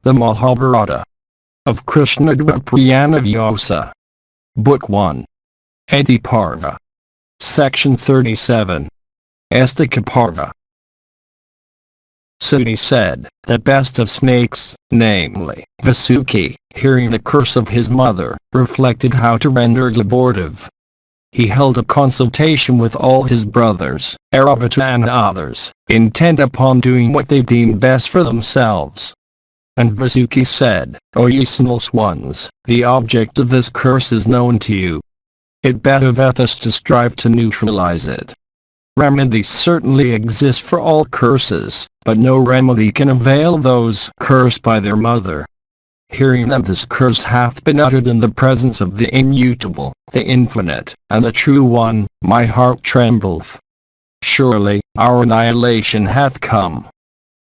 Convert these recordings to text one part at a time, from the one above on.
The Mahabharata of KRISHNA-DWAIPAYANA VYASA. Book 1. PARVA. Section 37. Astika PARVA. Sudi said, the best of snakes, namely, Vasuki, hearing the curse of his mother, reflected how to render it abortive. He held a consultation with all his brothers, Arabata and others, intent upon doing what they deemed best for themselves. And Vasuki said, O ye sinless ones, the object of this curse is known to you. It behoveth us to strive to neutralize it. Remedies certainly exist for all curses, but no remedy can avail those cursed by their mother. Hearing that this curse hath been uttered in the presence of the immutable, the infinite, and the true one, my heart trembleth. Surely, our annihilation hath come.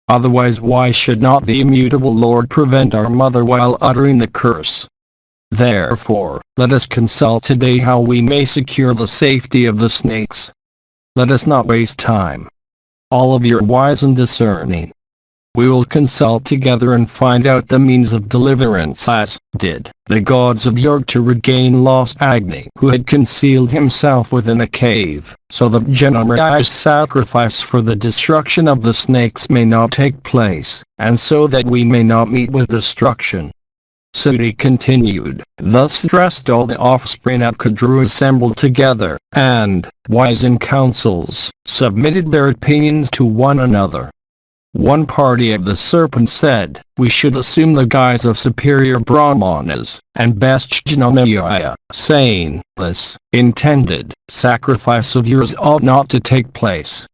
Otherwise why should not the immutable Lord prevent our mother while uttering the curse? Therefore, let us consult today how we may secure the safety of the snakes. Let us not waste time. All of you are wise and discerning. We will consult together and find out the means of deliverance as did the gods of yore to regain lost Agni, who had concealed himself within a cave, so that Janamraya's sacrifice for the destruction of the snakes may not take place, and so that we may not meet with destruction. Sudi continued, thus dressed all the offspring of Kadru assembled together, and, wise in councils, submitted their opinions to one another. One party of the serpents said, we should assume the guise of superior brahmanas, and best Jnanamaya, saying, this intended sacrifice of yours ought not to take place.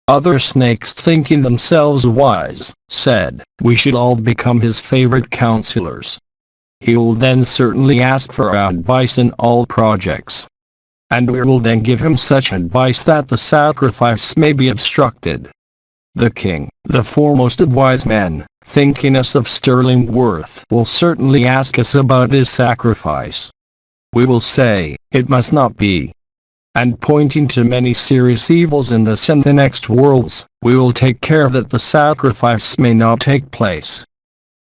Other snakes, thinking themselves wise, said, we should all become his favorite counselors. He will then certainly ask for our advice in all projects. And we will then give him such advice that the sacrifice may be obstructed. The king, the foremost of wise men, thinking us of sterling worth, will certainly ask us about his sacrifice. We will say, it must not be. And pointing to many serious evils in this and the next worlds, we will take care that the sacrifice may not take place.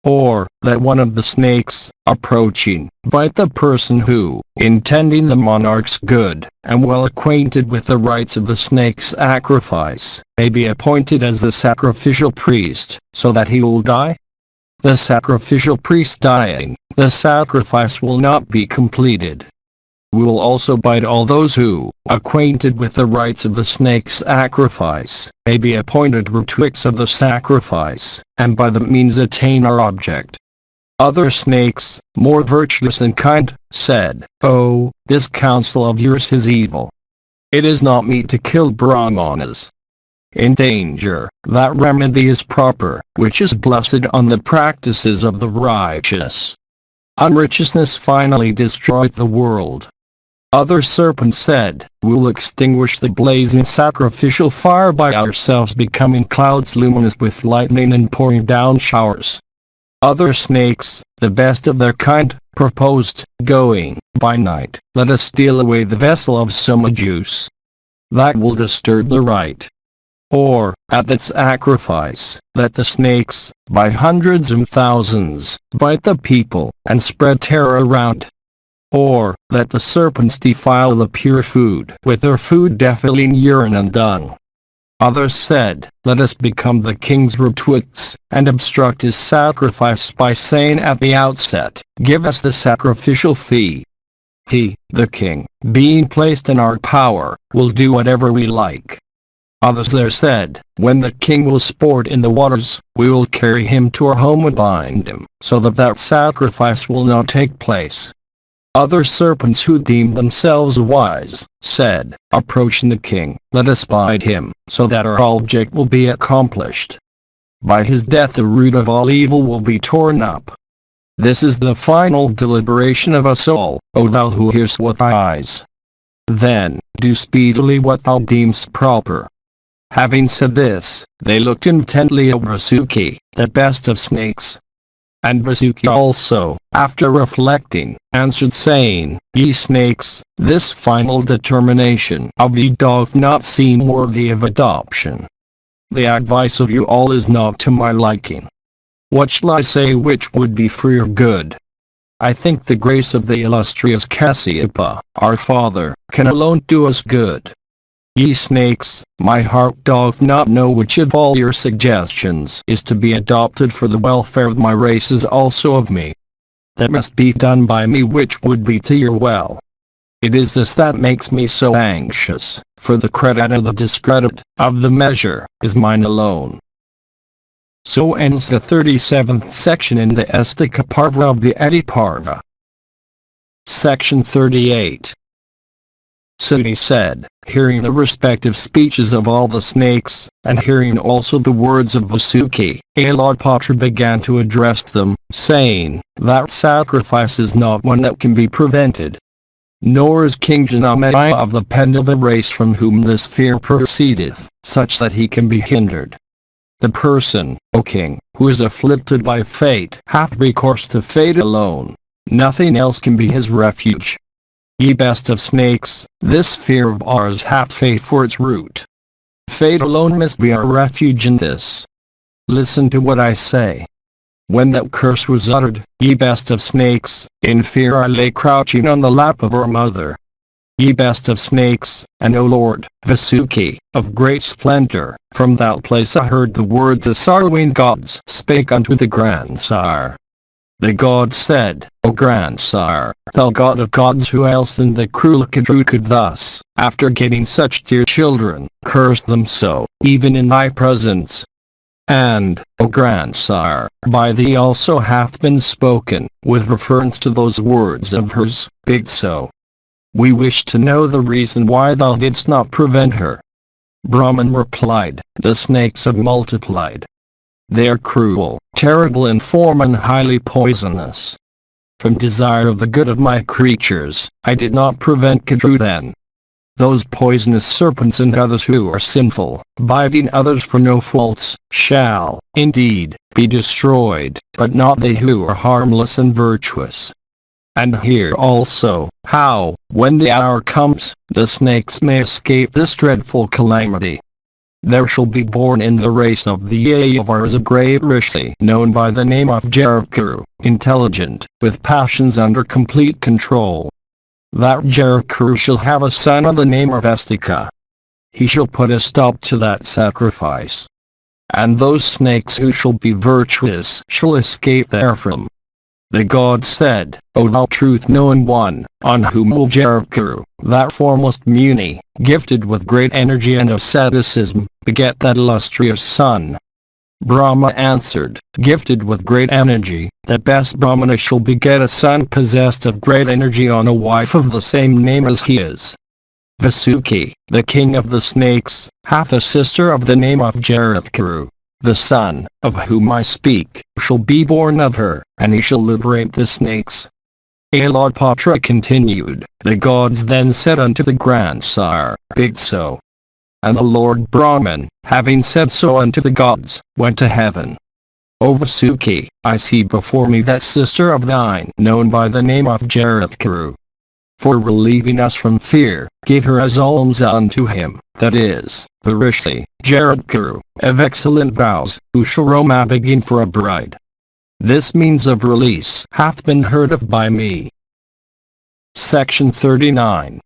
Or, that one of the snakes, approaching, bite the person who, intending the monarch's good, and well acquainted with the rites of the snake's sacrifice, may be appointed as the sacrificial priest, so that he will die? The sacrificial priest dying, the sacrifice will not be completed. We will also bite all those who, acquainted with the rites of the snake's sacrifice, may be appointed retwix of the sacrifice, and by the means attain our object. Other snakes, more virtuous and kind, said, oh, this counsel of yours is evil. It is not meet to kill brahmanas. In danger, that remedy is proper, which is blessed on the practices of the righteous. Unrighteousness finally destroyed the world. Other serpents said, we will extinguish the blazing sacrificial fire by ourselves becoming clouds luminous with lightning and pouring down showers. Other snakes, the best of their kind, proposed, going, by night, let us steal away the vessel of soma juice. That will disturb the rite. Or, at that sacrifice, let the snakes, by hundreds and thousands, bite the people, and spread terror around. Or, let the serpents defile the pure food with their food defiling urine and dung. Others said, let us become the king's retwix, and obstruct his sacrifice by saying at the outset, give us the sacrificial fee. He, the king, being placed in our power, will do whatever we like. Others there said, when the king will sport in the waters, we will carry him to our home and bind him, so that that sacrifice will not take place. Other serpents who deemed themselves wise, said, approaching the king, let us bide him, so that our object will be accomplished. By his death the root of all evil will be torn up. This is the final deliberation of us all, O thou who hearest with thy eyes. Then, do speedily what thou deemest proper. Having said this, they looked intently at Vasuki, the best of snakes. And Vasuki also, after reflecting, answered saying, ye snakes, this final determination of ye doth not seem worthy of adoption. The advice of you all is not to my liking. What shall I say which would be for your good? I think the grace of the illustrious Kasyapa, our father, can alone do us good. Ye snakes, my heart doth not know which of all your suggestions is to be adopted for the welfare of my race as also of me. That must be done by me which would be to your well. It is this that makes me so anxious, for the credit or the discredit of the measure is mine alone. So ends the 37th section in the Astika Parva of the PARVA. Section 38. Sati said, hearing the respective speeches of all the snakes, and hearing also the words of Vasuki, Alodpatra began to address them, saying, that sacrifice is not one that can be prevented. Nor is King Janamaya of the Pandava race from whom this fear proceedeth, such that he can be hindered. The person, O king, who is afflicted by fate hath recourse to fate alone. Nothing else can be his refuge. Ye best of snakes, this fear of ours hath fate for its root. Fate alone must be our refuge in this. Listen to what I say. When that curse was uttered, ye best of snakes, in fear I lay crouching on the lap of our mother. Ye best of snakes, and O Lord, Vasuki, of great splendor, from that place I heard the words the sorrowing gods spake unto the grandsire. The gods said, O grandsire, thou god of gods, who else than the cruel Kadru could thus, after getting such dear children, curse them so, even in thy presence? And, O grandsire, by thee also hath been spoken, with reference to those words of hers, big so. We wish to know the reason why thou didst not prevent her. Brahman replied, the snakes have multiplied. They are cruel, terrible in form and highly poisonous. From desire of the good of my creatures, I did not prevent Kadru then. Those poisonous serpents and others who are sinful, biting others for no faults, shall, indeed, be destroyed, but not they who are harmless and virtuous. And hear also, how, when the hour comes, the snakes may escape this dreadful calamity. There shall be born in the race of the Yavars a great rishi known by the name of Jarakuru, intelligent, with passions under complete control. That Jarakuru shall have a son of the name of Astika. He shall put a stop to that sacrifice. And those snakes who shall be virtuous shall escape therefrom. The gods said, O thou truth-knowing one, on whom will Jarakuru, that foremost Muni, gifted with great energy and asceticism, beget that illustrious son. Brahma answered, gifted with great energy, that best Brahmana shall beget a son possessed of great energy on a wife of the same name as he is. Vasuki, the king of the snakes, hath a sister of the name of Jarakuru. The son, of whom I speak, shall be born of her, and he shall liberate the snakes. Alodpatra continued, the gods then said unto the grandsire, big so. And the Lord Brahman, having said so unto the gods, went to heaven. O Vasuki, I see before me that sister of thine, known by the name of Jarakuru. For relieving us from fear, give her as alms unto him, that is, the rishi, Jarakuru, of excellent vows, who shall Roma begin for a bride. This means of release hath been heard of by me. Section 39.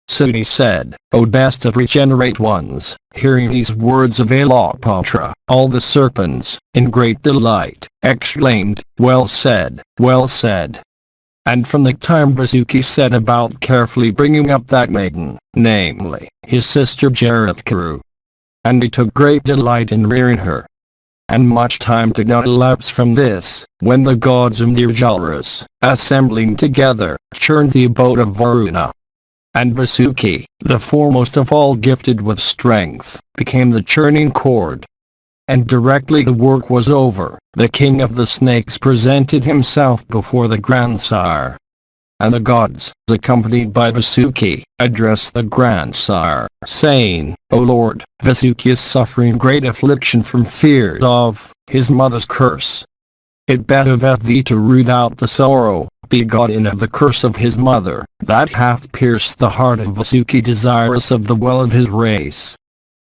Sati said, O best of regenerate ones, hearing these words of Alodpatra, all the serpents, in great delight, exclaimed, well said, well said. And from the time Vasuki set about carefully bringing up that maiden, namely, his sister Jarakuru. And he took great delight in rearing her. And much time did not elapse from this, when the gods and the Urjalas, assembling together, churned the abode of Varuna. And Vasuki, the foremost of all gifted with strength, became the churning cord. And directly the work was over, the king of the snakes presented himself before the grandsire. And the gods, accompanied by Vasuki, addressed the grandsire, saying, O Lord, Vasuki is suffering great affliction from fear of his mother's curse. It behoveth thee to root out the sorrow, begotten of the curse of his mother, that hath pierced the heart of Vasuki desirous of the well of his race.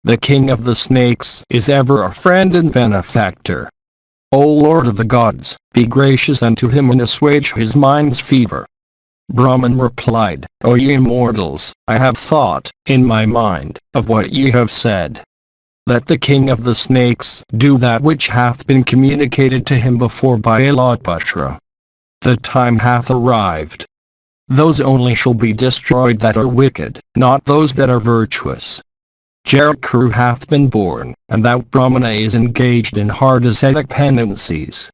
The king of the snakes is ever our friend and benefactor. "O Lord of the gods, be gracious unto him and assuage his mind's fever." Brahman replied, "O ye immortals, I have thought, in my mind, of what ye have said. Let the king of the snakes do that which hath been communicated to him before by Alapatra. The time hath arrived. Those only shall be destroyed that are wicked, not those that are virtuous. Jarakuru hath been born, and that Brahmana is engaged in hard ascetic penances.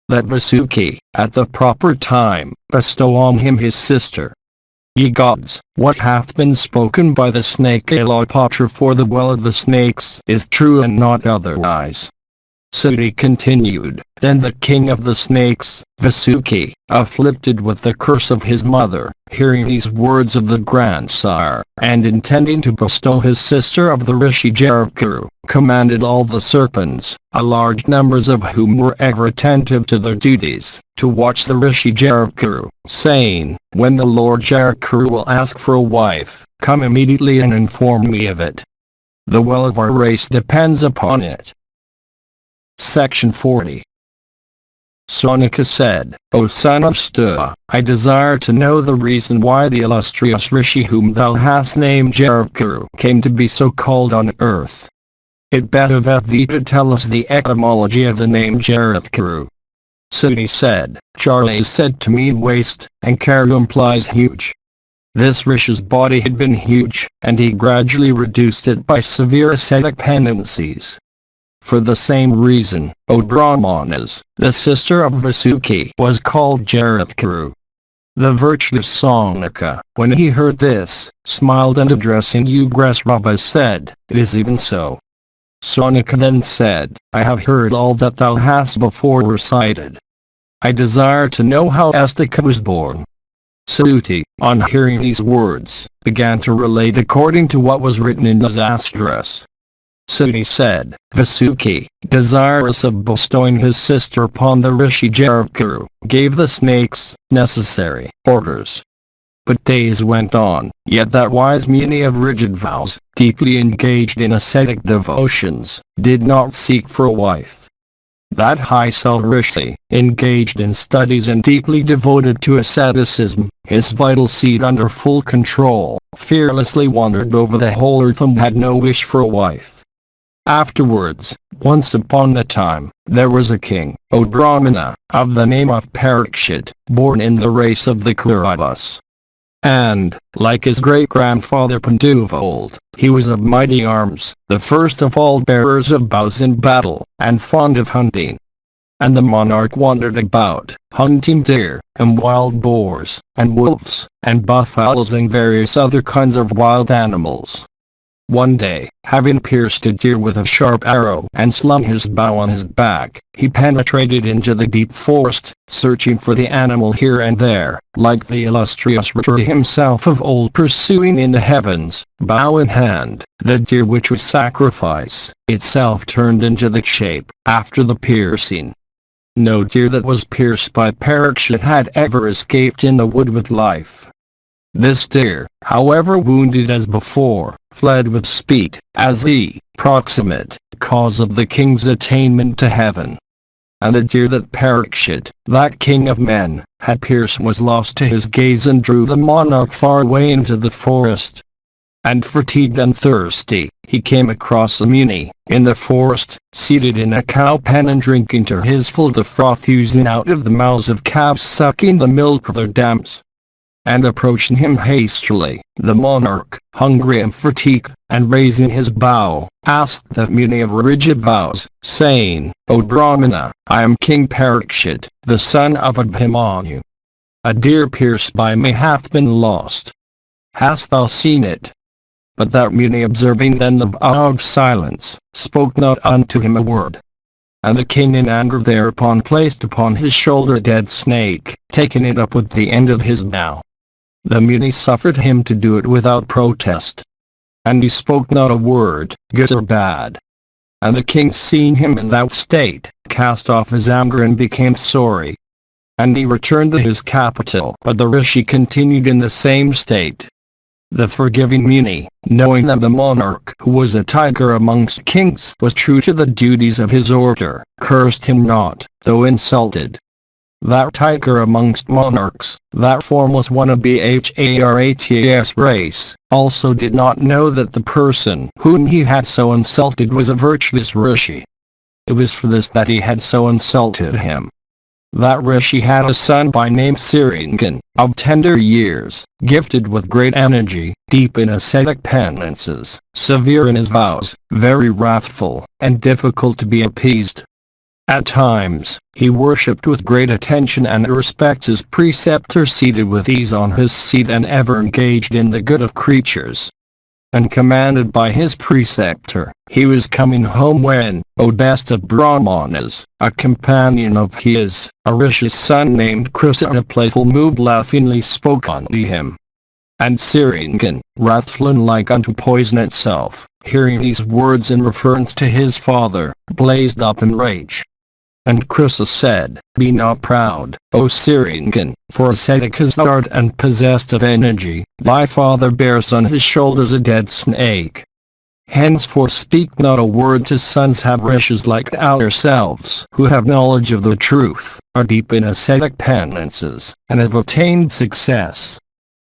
Let Vasuki, at the proper time, bestow on him his sister. Ye gods, what hath been spoken by the snake Alapatra for the well of the snakes is true and not otherwise." Suti continued, "Then the king of the snakes, Vasuki, afflicted with the curse of his mother, hearing these words of the grandsire, and intending to bestow his sister of the rishi Jarakuru, commanded all the serpents, a large numbers of whom were ever attentive to their duties, to watch the rishi Jarakuru, saying, 'When the Lord Jarakuru will ask for a wife, come immediately and inform me of it. The well of our race depends upon it.'" Section 40. Saunaka said, "O son of Stu, I desire to know the reason why the illustrious rishi whom thou hast named Jarakuru came to be so called on earth. It behoveth thee to tell us the etymology of the name Jarakuru." Suti said, "Jara is said to mean waist, and Karu implies huge. This rishi's body had been huge, and he gradually reduced it by severe ascetic penances. For the same reason, O Brahmanas, the sister of Vasuki was called Jarakuru." The virtuous Saunaka, when he heard this, smiled and addressing Ugresrava said, "It is even so." Saunaka then said, "I have heard all that thou hast before recited. I desire to know how Astika was born." Suti, on hearing these words, began to relate according to what was written in the Shastras. Suti said, "Vasuki, desirous of bestowing his sister upon the rishi Jarakuru, gave the snakes necessary orders. But days went on, yet that wise Muni of rigid vows, deeply engaged in ascetic devotions, did not seek for a wife. That high soul rishi, engaged in studies and deeply devoted to asceticism, his vital seed under full control, fearlessly wandered over the whole earth and had no wish for a wife. Afterwards, once upon a time, there was a king, O Brahmana, of the name of Parikshit, born in the race of the Kauravas. And, like his great-grandfather Pandu of old, he was of mighty arms, the first of all bearers of bows in battle, and fond of hunting. And the monarch wandered about, hunting deer, and wild boars, and wolves, and buffaloes and various other kinds of wild animals. One day, having pierced a deer with a sharp arrow and slung his bow on his back, he penetrated into the deep forest, searching for the animal here and there, like the illustrious Rudra himself of old pursuing in the heavens, bow in hand. The deer which was sacrifice, itself turned into the shape, after the piercing. No deer that was pierced by Parikshit had ever escaped in the wood with life. This deer, however wounded as before, fled with speed, as the proximate cause of the king's attainment to heaven. And the deer that Parikshit, that king of men, had pierced was lost to his gaze and drew the monarch far away into the forest. And fatigued and thirsty, he came across a Muni, in the forest, seated in a cow pen and drinking to his full the froth oozing out of the mouths of calves sucking the milk of their dams. And approaching him hastily, the monarch, hungry and fatigued, and raising his bow, asked the Muni of rigid vows, saying, "O Brahmana, I am King Parikshit, the son of Abhimanyu. A deer pierced by me hath been lost. Hast thou seen it?" But that Muni, observing then the vow of silence, spoke not unto him a word. And the king in anger thereupon placed upon his shoulder a dead snake, taking it up with the end of his bow. The Muni suffered him to do it without protest. And he spoke not a word, good or bad. And the king, seeing him in that state, cast off his anger and became sorry. And he returned to his capital, but the rishi continued in the same state. The forgiving Muni, knowing that the monarch who was a tiger amongst kings was true to the duties of his order, cursed him not, though insulted. That tiger amongst monarchs, that formless one of Bharata's race, also did not know that the person whom he had so insulted was a virtuous rishi. It was for this that he had so insulted him. That rishi had a son by name Siringan, of tender years, gifted with great energy, deep in ascetic penances, severe in his vows, very wrathful, and difficult to be appeased. At times, he worshipped with great attention and respect his preceptor seated with ease on his seat and ever engaged in the good of creatures. And commanded by his preceptor, he was coming home when, O best of Brahmanas, a companion of his, a rishi's son named Krishna, in a playful mood laughingly spoke unto him. And Siringan, wrathful and like unto poison itself, hearing these words in reference to his father, blazed up in rage. And Krishna said, Be not proud, O Siringan, for ascetic is thou art and possessed of energy, thy father bears on his shoulders a dead snake. Henceforth speak not a word to sons have rishis like ourselves, who have knowledge of the truth, are deep in ascetic penances, and have obtained success.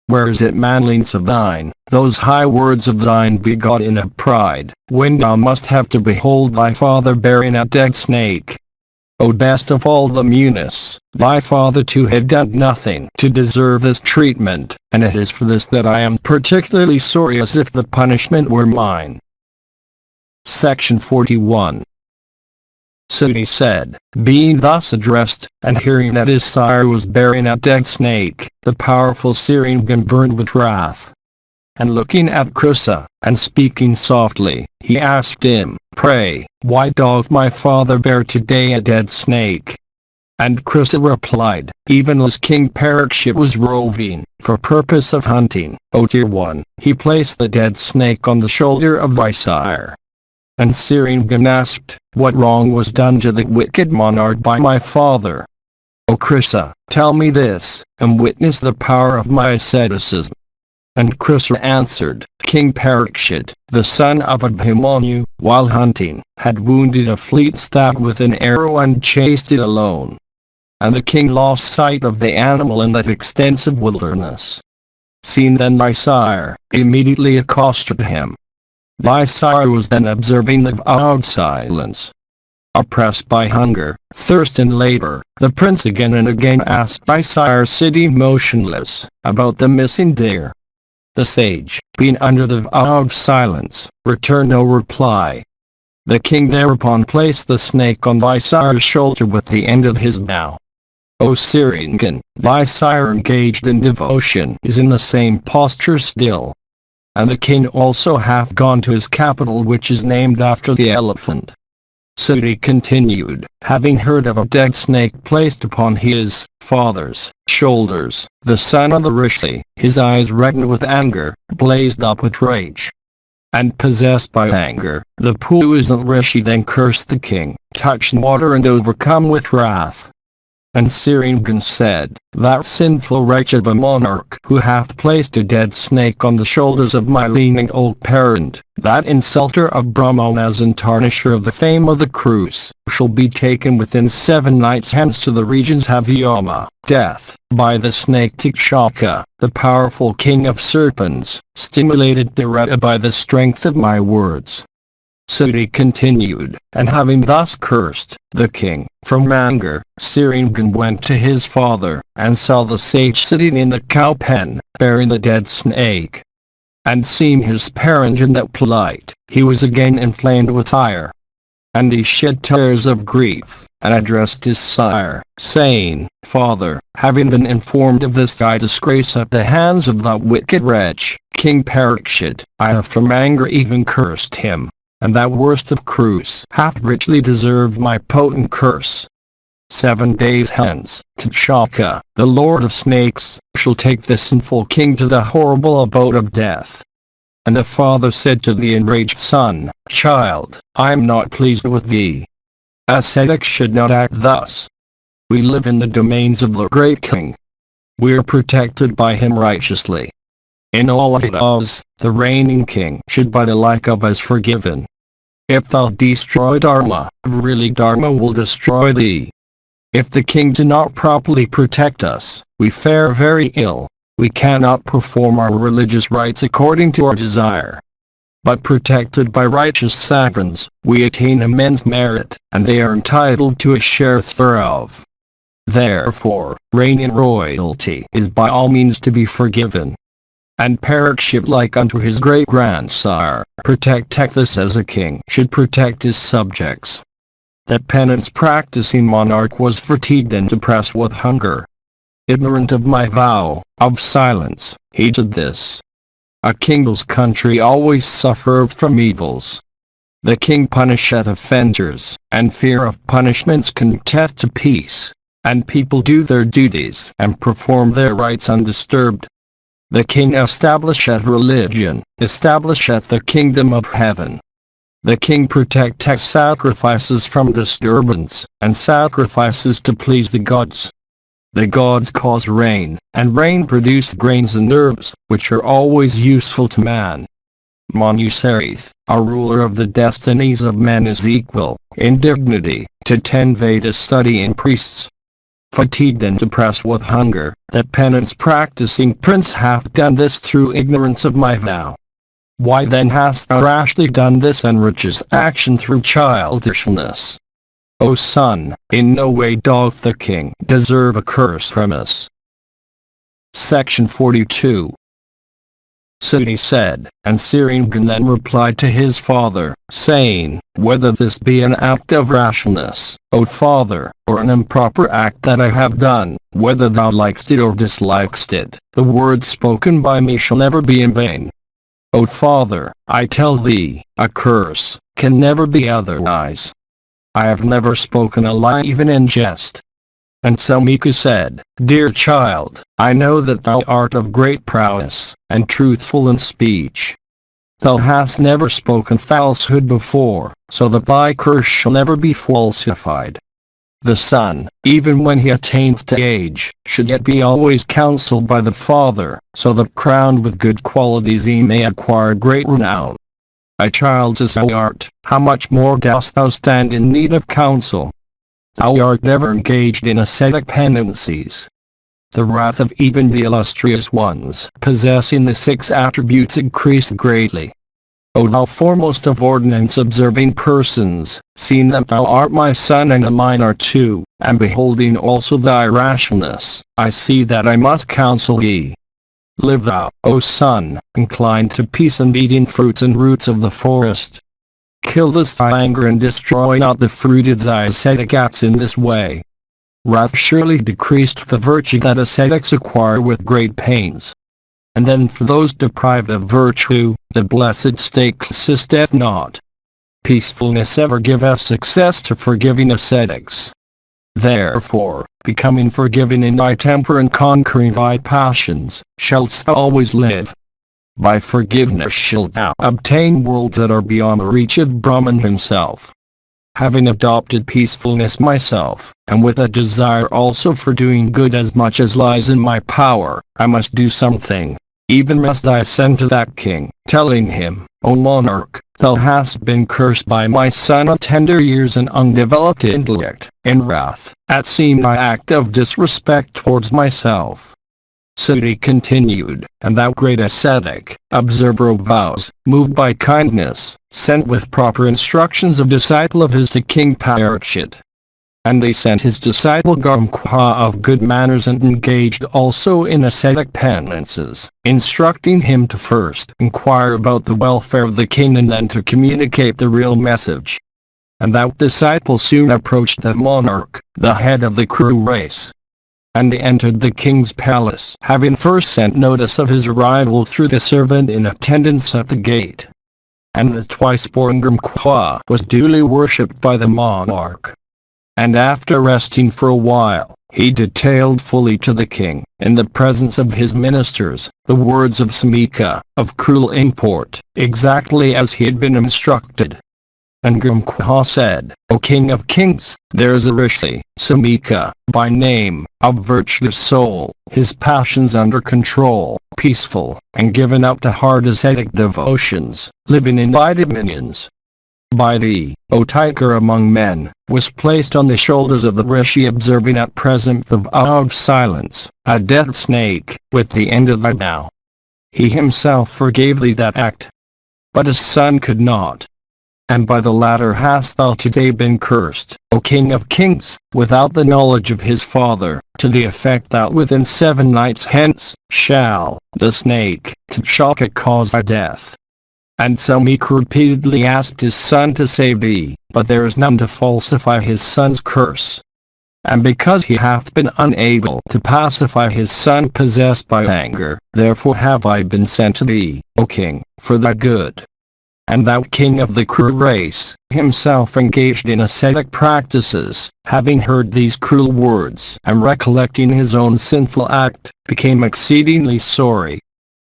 Where is it manliness of thine, those high words of thine begotten of pride, when thou must have to behold thy father bearing a dead snake? O best of all the Munis, thy father too had done nothing to deserve this treatment, and it is for this that I am particularly sorry as if the punishment were mine. Section 41. Sudi said, being thus addressed, and hearing that his sire was bearing a dead snake, the powerful Siringan burned with wrath. And looking at Krishna, and speaking softly, he asked him, Pray, why doth my father bear today a dead snake? And Krishna replied, Even as King Parikshit was roving, for purpose of hunting, O dear one, he placed the dead snake on the shoulder of thy sire. And Siringan asked, What wrong was done to the wicked monarch by my father? O Krishna, tell me this, and witness the power of my asceticism. And Krishna answered, King Parikshit, the son of Abhimanyu, while hunting, had wounded a fleet stag with an arrow and chased it alone. And the king lost sight of the animal in that extensive wilderness. Seeing then thy sire, immediately accosted him. Thy sire was then observing the vowed silence. Oppressed by hunger, thirst and labor, the prince again and again asked thy sire sitting motionless, about the missing deer. The sage, being under the vow of silence, returned no reply. The king thereupon placed the snake on thy sire's shoulder with the end of his bow. O Siringan, thy sire engaged in devotion is in the same posture still. And the king also hath gone to his capital which is named after the elephant. Sudi continued, having heard of a dead snake placed upon his father's shoulders, the son of the rishi, his eyes reddened with anger, blazed up with rage. And possessed by anger, the puissant rishi then cursed the king, touched water and overcome with wrath. And Siringan said, That sinful wretch of a monarch who hath placed a dead snake on the shoulders of my leaning old parent, that insulter of Brahmanas and tarnisher of the fame of the Krus, shall be taken within 7 nights hence to the regions Havyama, death, by the snake Tikshaka, the powerful king of serpents, stimulated Direta by the strength of my words. Sudi continued, and having thus cursed the king, from anger, Siringan went to his father, and saw the sage sitting in the cow pen, bearing the dead snake. And seeing his parent in that plight, he was again inflamed with ire. And he shed tears of grief, and addressed his sire, saying, Father, having been informed of this thy disgrace at the hands of that wicked wretch, King Parikshit, I have from anger even cursed him. And that worst of Krus hath richly deserved my potent curse. 7 days hence, Tikshaka, the lord of snakes, shall take the sinful king to the horrible abode of death. And the father said to the enraged son, Child, I am not pleased with thee. Ascetics should not act thus. We live in the domains of the great king. We are protected by him righteously. In all he does, the reigning king should by the like of us forgiven. If thou destroy Dharma, really Dharma will destroy thee. If the king do not properly protect us, we fare very ill. We cannot perform our religious rites according to our desire. But protected by righteous sovereigns, we attain immense merit, and they are entitled to a share thereof. Therefore, reigning royalty is by all means to be forgiven. And Parikshit, like unto his great-grandsire, protecteth us as a king should protect his subjects. That penance-practicing monarch was fatigued and depressed with hunger. Ignorant of my vow of silence, he did this. A king's country always suffereth from evils. The king punisheth offenders, and fear of punishments conduceth to peace, and people do their duties and perform their rites undisturbed. The king establisheth religion, establisheth the kingdom of heaven. The king protecteth sacrifices from disturbance, and sacrifices to please the gods. The gods cause rain, and rain produce grains and herbs, which are always useful to man. Manusarith, our ruler of the destinies of men, is equal, in dignity, to 10 Veda studying priests. Fatigued and depressed with hunger, that penance-practicing prince hath done this through ignorance of my vow. Why then hast thou rashly done this enriches action through childishness? O son, in no way doth the king deserve a curse from us. Section 42. Sudi said, and Siringan then replied to his father, saying, whether this be an act of rashness, O father, or an improper act that I have done, whether thou likest it or dislikest it, the words spoken by me shall never be in vain. O father, I tell thee, a curse can never be otherwise. I have never spoken a lie even in jest. And Samika said, dear child, I know that thou art of great prowess, and truthful in speech. Thou hast never spoken falsehood before, so that thy curse shall never be falsified. The son, even when he attaineth to age, should yet be always counseled by the father, so that crowned with good qualities he may acquire great renown. A child as thou art, how much more dost thou stand in need of counsel? Thou art never engaged in ascetic penances. The wrath of even the illustrious ones possessing the 6 attributes increased greatly. O thou foremost of ordinance-observing persons, seeing that thou art my son and mine are two, and beholding also thy rashness, I see that I must counsel thee. Live thou, O son, inclined to peace and eating fruits and roots of the forest. Kill this thy anger and destroy not the fruit of thy ascetic acts in this way. Wrath surely decreased the virtue that ascetics acquire with great pains. And then for those deprived of virtue, the blessed state consisteth not. Peacefulness ever giveth success to forgiving ascetics. Therefore, becoming forgiving in thy temper and conquering thy passions, shalt thou always live. By forgiveness shalt thou obtain worlds that are beyond the reach of Brahman himself. Having adopted peacefulness myself, and with a desire also for doing good as much as lies in my power, I must do something. Even must I send to that king, telling him, O monarch, thou hast been cursed by my son of tender years and undeveloped intellect, in wrath, at seeing my act of disrespect towards myself. Sudi continued, and thou great ascetic, observer of vows, moved by kindness, sent with proper instructions a disciple of his to King Parikshit. And they sent his disciple Gamkha of good manners and engaged also in ascetic penances, instructing him to first inquire about the welfare of the king and then to communicate the real message. And that disciple soon approached the monarch, the head of the Kuru race. And they entered the king's palace, having first sent notice of his arrival through the servant in attendance at the gate. And the twice-born Gamkha was duly worshipped by the monarch. And after resting for a while, he detailed fully to the king, in the presence of his ministers, the words of Samika, of cruel import, exactly as he had been instructed. And Ganguli said, "O King of Kings, there is a Rishi, Samika, by name, of virtuous soul, his passions under control, peaceful, and given up to hard ascetic devotions, living in thy dominions. By thee, O tiger among men, was placed on the shoulders of the Rishi observing at present the vow of silence, a death snake, with the end of thy vow. He himself forgave thee that act. But his son could not. And by the latter hast thou today been cursed, O King of Kings, without the knowledge of his father, to the effect that within 7 nights hence, shall, the snake, Takshaka cause thy death." And Samika repeatedly asked his son to save thee, but there is none to falsify his son's curse. And because he hath been unable to pacify his son possessed by anger, therefore have I been sent to thee, O King, for thy good. And thou king of the cruel race, himself engaged in ascetic practices, having heard these cruel words and recollecting his own sinful act, became exceedingly sorry.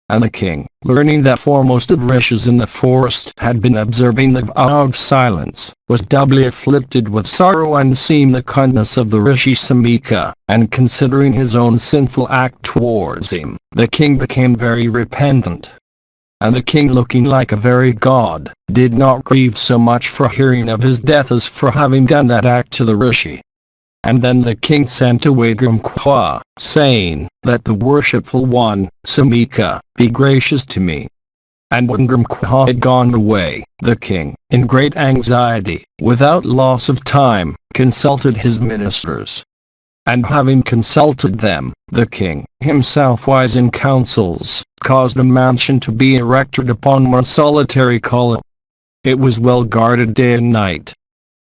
And the king, learning that foremost of rishis in the forest had been observing the vow of silence, was doubly afflicted with sorrow and seeing the kindness of the rishi Samika, and considering his own sinful act towards him, the king became very repentant. And the king, looking like a very god, did not grieve so much for hearing of his death as for having done that act to the rishi. And then the king sent away Ganguli, saying, "Let the worshipful one, Samika, be gracious to me." And when Ganguli had gone away, the king, in great anxiety, without loss of time, consulted his ministers. And having consulted them, the king, himself wise in counsels, caused a mansion to be erected upon one solitary column. It was well guarded day and night.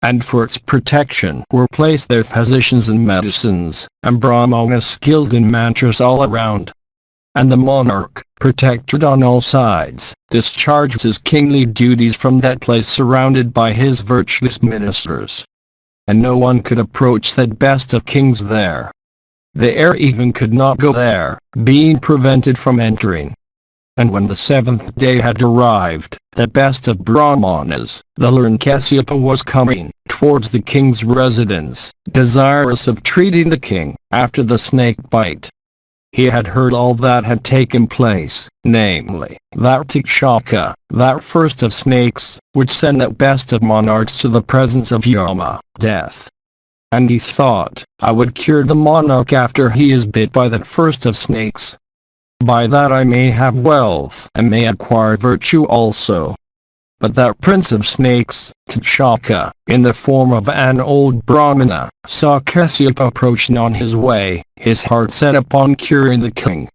And for its protection were placed there physicians and medicines, and brahmanas skilled in mantras all around. And the monarch, protected on all sides, discharged his kingly duties from that place surrounded by his virtuous ministers. And no one could approach that best of kings there. The heir even could not go there, being prevented from entering. And when the 7th day had arrived, the best of brahmanas, the learned Kasyapa, was coming towards the king's residence, desirous of treating the king, after the snake bite. He had heard all that had taken place, namely, that Takshaka, that first of snakes, which send that best of monarchs to the presence of Yama, death. And he thought, I would cure the monarch after he is bit by that first of snakes. By that I may have wealth and may acquire virtue also. But that prince of snakes, Takshaka, in the form of an old brahmana, saw Kasyapa approaching on his way, his heart set upon curing the king.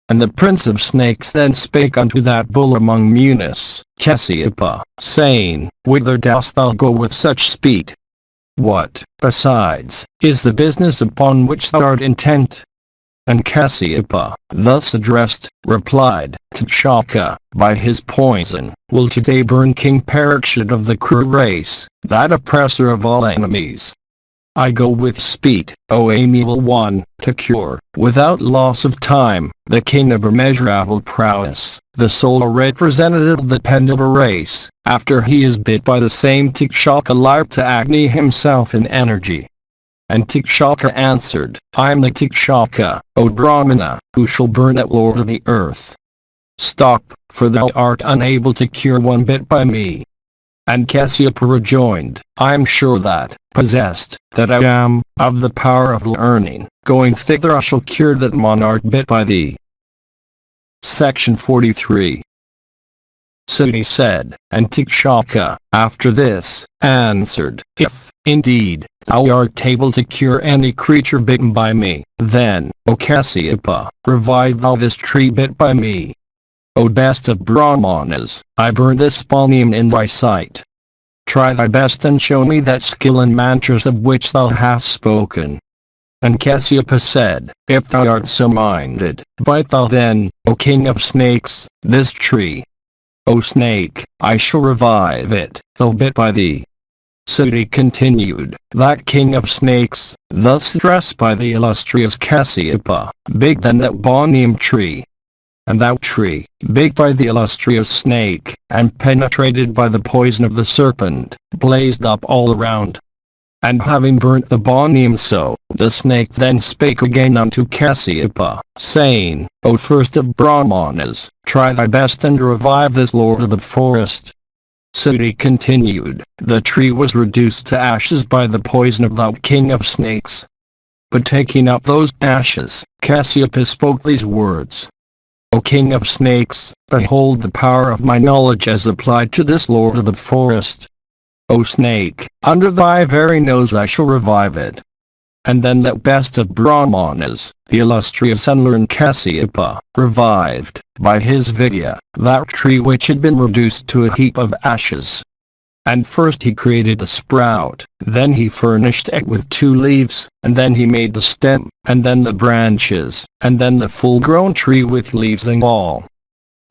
And the prince of snakes then spake unto that bull among Munis, Kasyapa, saying, Whither dost thou go with such speed? What, besides, is the business upon which thou art intent? And Kasyapa, thus addressed, replied, Takshaka, by his poison, will today burn King Parikshit of the cruel race, that oppressor of all enemies. I go with speed, O amiable one, to cure, without loss of time, the king of immeasurable prowess, the sole representative of the Pandava race, after he is bit by the same Takshaka like to Agni himself in energy. And Takshaka answered, I am the Takshaka, O Brahmana, who shall burn that lord of the earth. Stop, for thou art unable to cure one bit by me. And Kasyapa rejoined, I am sure that, possessed, that I am, of the power of learning, going thither I shall cure that monarch bit by thee. Section 43. So he said, and Takshaka, after this, answered, If, indeed, thou art able to cure any creature bitten by me, then, O Kasyapa, revive thou this tree bit by me. O best of Brahmanas, I burn this spalnium in thy sight. Try thy best and show me that skill in mantras of which thou hast spoken. And Kasyapa said, If thou art so minded, bite thou then, O king of snakes, this tree. O snake, I shall revive it, though bit by thee. So he continued, that king of snakes, thus addressed by the illustrious Kasyapa, big than that bonium tree. And that tree, bit by the illustrious snake, and penetrated by the poison of the serpent, blazed up all around. And having burnt the bonium so, the snake then spake again unto Kasyapa, saying, O first of Brahmanas, try thy best and revive this lord of the forest. Suti continued, the tree was reduced to ashes by the poison of that king of snakes. But taking up those ashes, Kasyapa spoke these words. O king of snakes, behold the power of my knowledge as applied to this lord of the forest. O snake, under thy very nose I shall revive it. And then that best of Brahmanas, the illustrious and learned Kasyapa, revived, by his vidya, that tree which had been reduced to a heap of ashes. And first he created the sprout, then he furnished it with 2 leaves, and then he made the stem, and then the branches, and then the full-grown tree with leaves and all.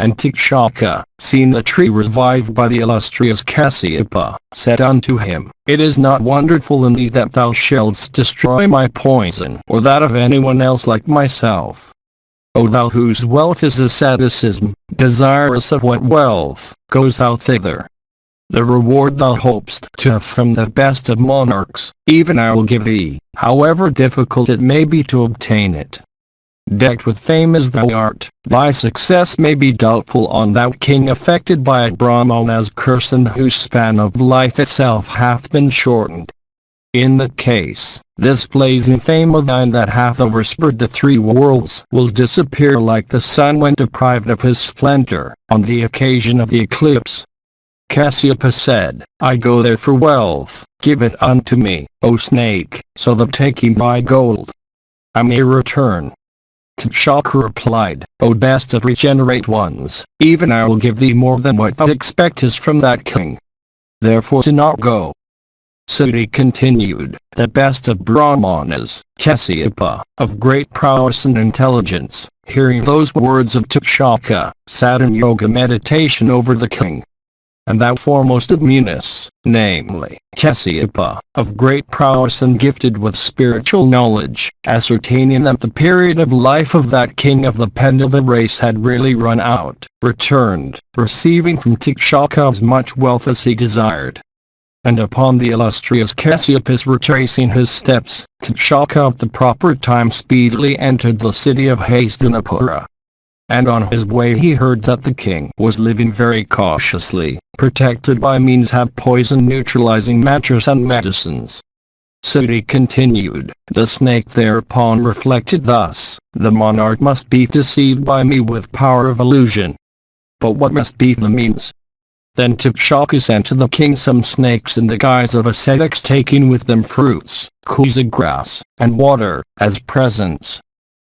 And Tikshaka, seeing the tree revived by the illustrious Kasyapa, said unto him, It is not wonderful in thee that thou shouldst destroy my poison or that of anyone else like myself. O thou whose wealth is asceticism, desirous of what wealth, goes thou thither. The reward thou hopest to have from the best of monarchs, even I will give thee, however difficult it may be to obtain it. Decked with fame as thou art, thy success may be doubtful on thou king affected by a Brahmana's curse and whose span of life itself hath been shortened. In that case, this blazing fame of thine that hath overspread the 3 worlds will disappear like the sun when deprived of his splendor, on the occasion of the eclipse. Kasyapa said, I go there for wealth, give it unto me, O snake, so that taking my gold, I may return. Tikshaka replied, O best of regenerate ones, even I will give thee more than what thou expectest from that king. Therefore do not go. Suti continued, the best of Brahmanas, Kasyapa, of great prowess and intelligence, hearing those words of Tikshaka, sat in yoga meditation over the king. And thou foremost of Munis, namely, Kasyapa, of great prowess and gifted with spiritual knowledge, ascertaining that the period of life of that king of the Pandava race had really run out, returned, receiving from Tikshaka as much wealth as he desired. And upon the illustrious Kasyapa's retracing his steps, Tikshaka at the proper time speedily entered the city of Hastinapura. And on his way he heard that the king was living very cautiously, protected by means have poison neutralizing matches and medicines. Suti continued, the snake thereupon reflected thus, the monarch must be deceived by me with power of illusion. But what must be the means? Then Tikshaka sent to the king some snakes in the guise of ascetics taking with them fruits, kusa grass, and water, as presents.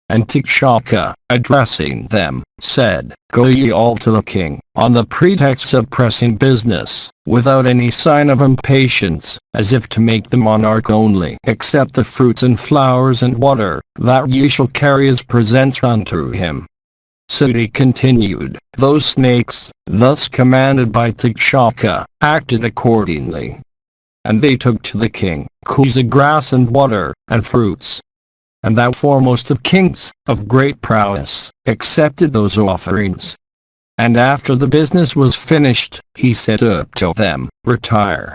And Tikshaka, addressing them, said, Go ye all to the king, on the pretext of pressing business, without any sign of impatience, as if to make the monarch only accept the fruits and flowers and water, that ye shall carry as presents unto him. Suti continued, those snakes, thus commanded by Tikshaka, acted accordingly. And they took to the king, kusa grass and water, and fruits. And thou foremost of kings, of great prowess, accepted those offerings. And after the business was finished, he said up to them, Retire.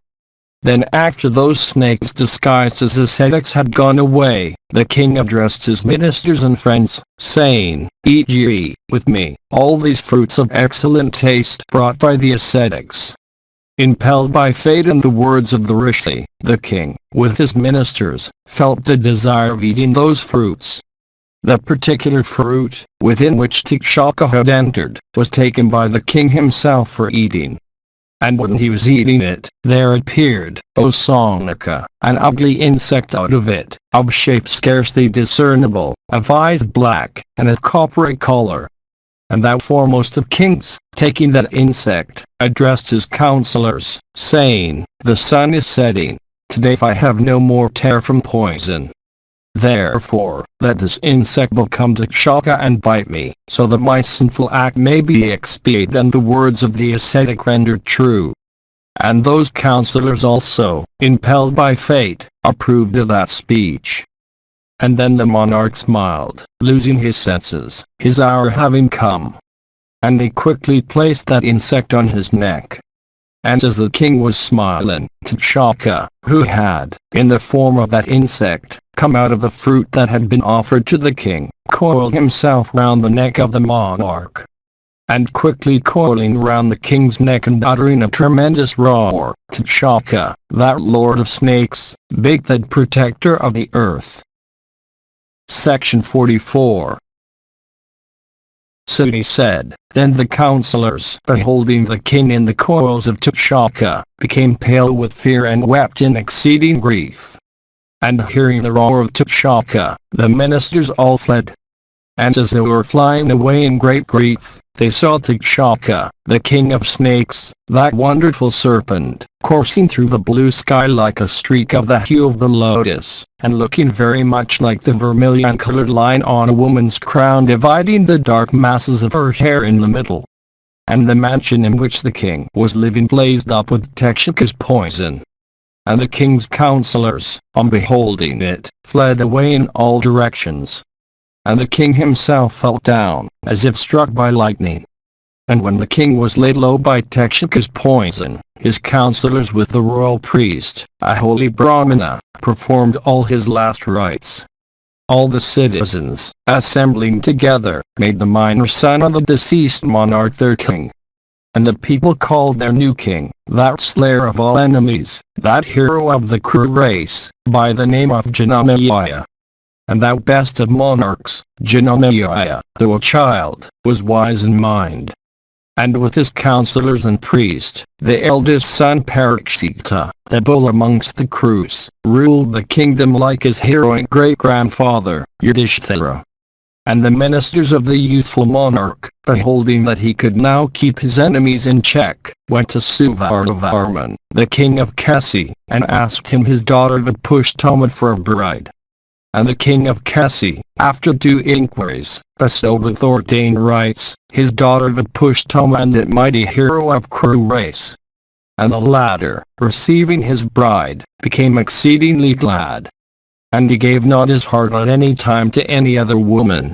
Then after those snakes disguised as ascetics had gone away, the king addressed his ministers and friends, saying, Eat ye, with me, all these fruits of excellent taste brought by the ascetics. Impelled by fate and the words of the rishi, the king, with his ministers, felt the desire of eating those fruits. The particular fruit, within which Tikshaka had entered, was taken by the king himself for eating. And when he was eating it, there appeared, O Saunaka, an ugly insect out of it, of shape scarcely discernible, of eyes black, and of coppery color. And thou foremost of kings, taking that insect, addressed his counselors, saying, The sun is setting. Today I have no more terror from poison. Therefore, let this insect become Tikshaka and bite me, so that my sinful act may be expiated and the words of the ascetic rendered true. And those counselors also, impelled by fate, approved of that speech. And then the monarch smiled, losing his senses, his hour having come. and he quickly placed that insect on his neck. And as the king was smiling, T'Chaka, who had, in the form of that insect, come out of the fruit that had been offered to the king, coiled himself round the neck of the monarch. And quickly coiling round the king's neck and uttering a tremendous roar, T'Chaka, that lord of snakes, big that protector of the earth. Section 44. So he said, then the councillors, beholding the king in the coils of T'Chaka, became pale with fear and wept in exceeding grief. And hearing the roar of T'Chaka, the ministers all fled. And as they were flying away in great grief, they saw T'Chaka, the king of snakes, that wonderful serpent, coursing through the blue sky like a streak of the hue of the lotus, and looking very much like the vermilion-colored line on a woman's crown dividing the dark masses of her hair in the middle. And the mansion in which the king was living blazed up with T'Chaka's poison. And the king's councillors, on beholding it, fled away in all directions. And the king himself fell down, as if struck by lightning. And when the king was laid low by T'Chaka's poison, his councillors with the royal priest, a holy Brahmana, performed all his last rites. All the citizens, assembling together, made the minor son of the deceased monarch their king. And the people called their new king, that slayer of all enemies, that hero of the Kru race, by the name of Janamaya. And that best of monarchs, Janamaya, though a child, was wise in mind. And with his councillors and priest, the eldest son Parikshita, the bull amongst the Krus, ruled the kingdom like his heroic great-grandfather, Yudhishthira. And the ministers of the youthful monarch, beholding that he could now keep his enemies in check, went to Suvarnavarman, the king of Kasi, and asked him his daughter Vipushtama for a bride. And the king of Kasi, after due inquiries, bestowed with ordained rites, his daughter Vipushtama and that mighty hero of Kru race. And the latter, receiving his bride, became exceedingly glad. And he gave not his heart at any time to any other woman.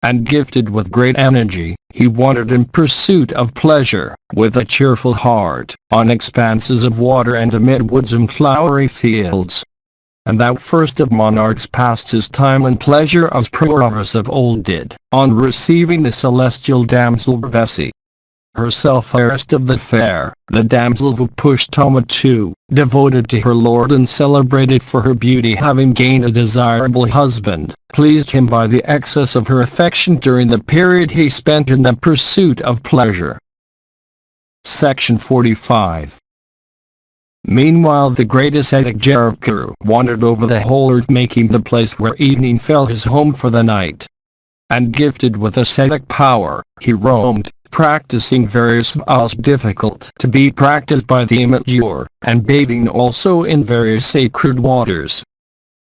And gifted with great energy, he wandered in pursuit of pleasure, with a cheerful heart, on expanses of water and amid woods and flowery fields. And that first of monarchs passed his time in pleasure as Pauravas of old did, on receiving the celestial damsel Urvasi. Herself fairest of the fair, the damsel Vipushtama too, devoted to her lord and celebrated for her beauty having gained a desirable husband, pleased him by the excess of her affection during the period he spent in the pursuit of pleasure. Section 45. Meanwhile the great ascetic Jarabkuru wandered over the whole earth, making the place where evening fell his home for the night. And gifted with ascetic power, he roamed, practicing various vows difficult to be practiced by the immature, and bathing also in various sacred waters.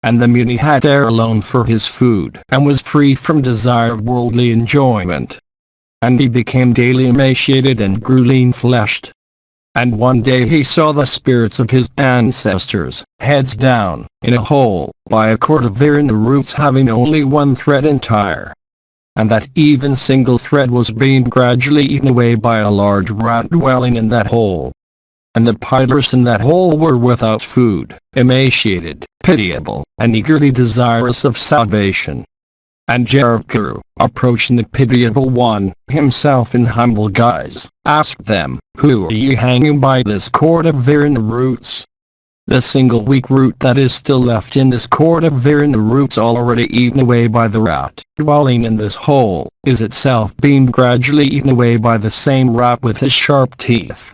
And the Muni had air alone for his food, and was free from desire of worldly enjoyment. And he became daily emaciated and grew lean-fleshed. And one day he saw the spirits of his ancestors, heads down, in a hole, by a cord of Virana roots having only one thread entire. And that even single thread was being gradually eaten away by a large rat dwelling in that hole. And the pillars in that hole were without food, emaciated, pitiable, and eagerly desirous of salvation. And Jarabkuru, approaching the pitiable one, himself in humble guise, asked them, "Who are ye hanging by this cord of Virana roots?" The single weak root that is still left in this cord of Virana roots already eaten away by the rat, dwelling in this hole, is itself being gradually eaten away by the same rat with his sharp teeth.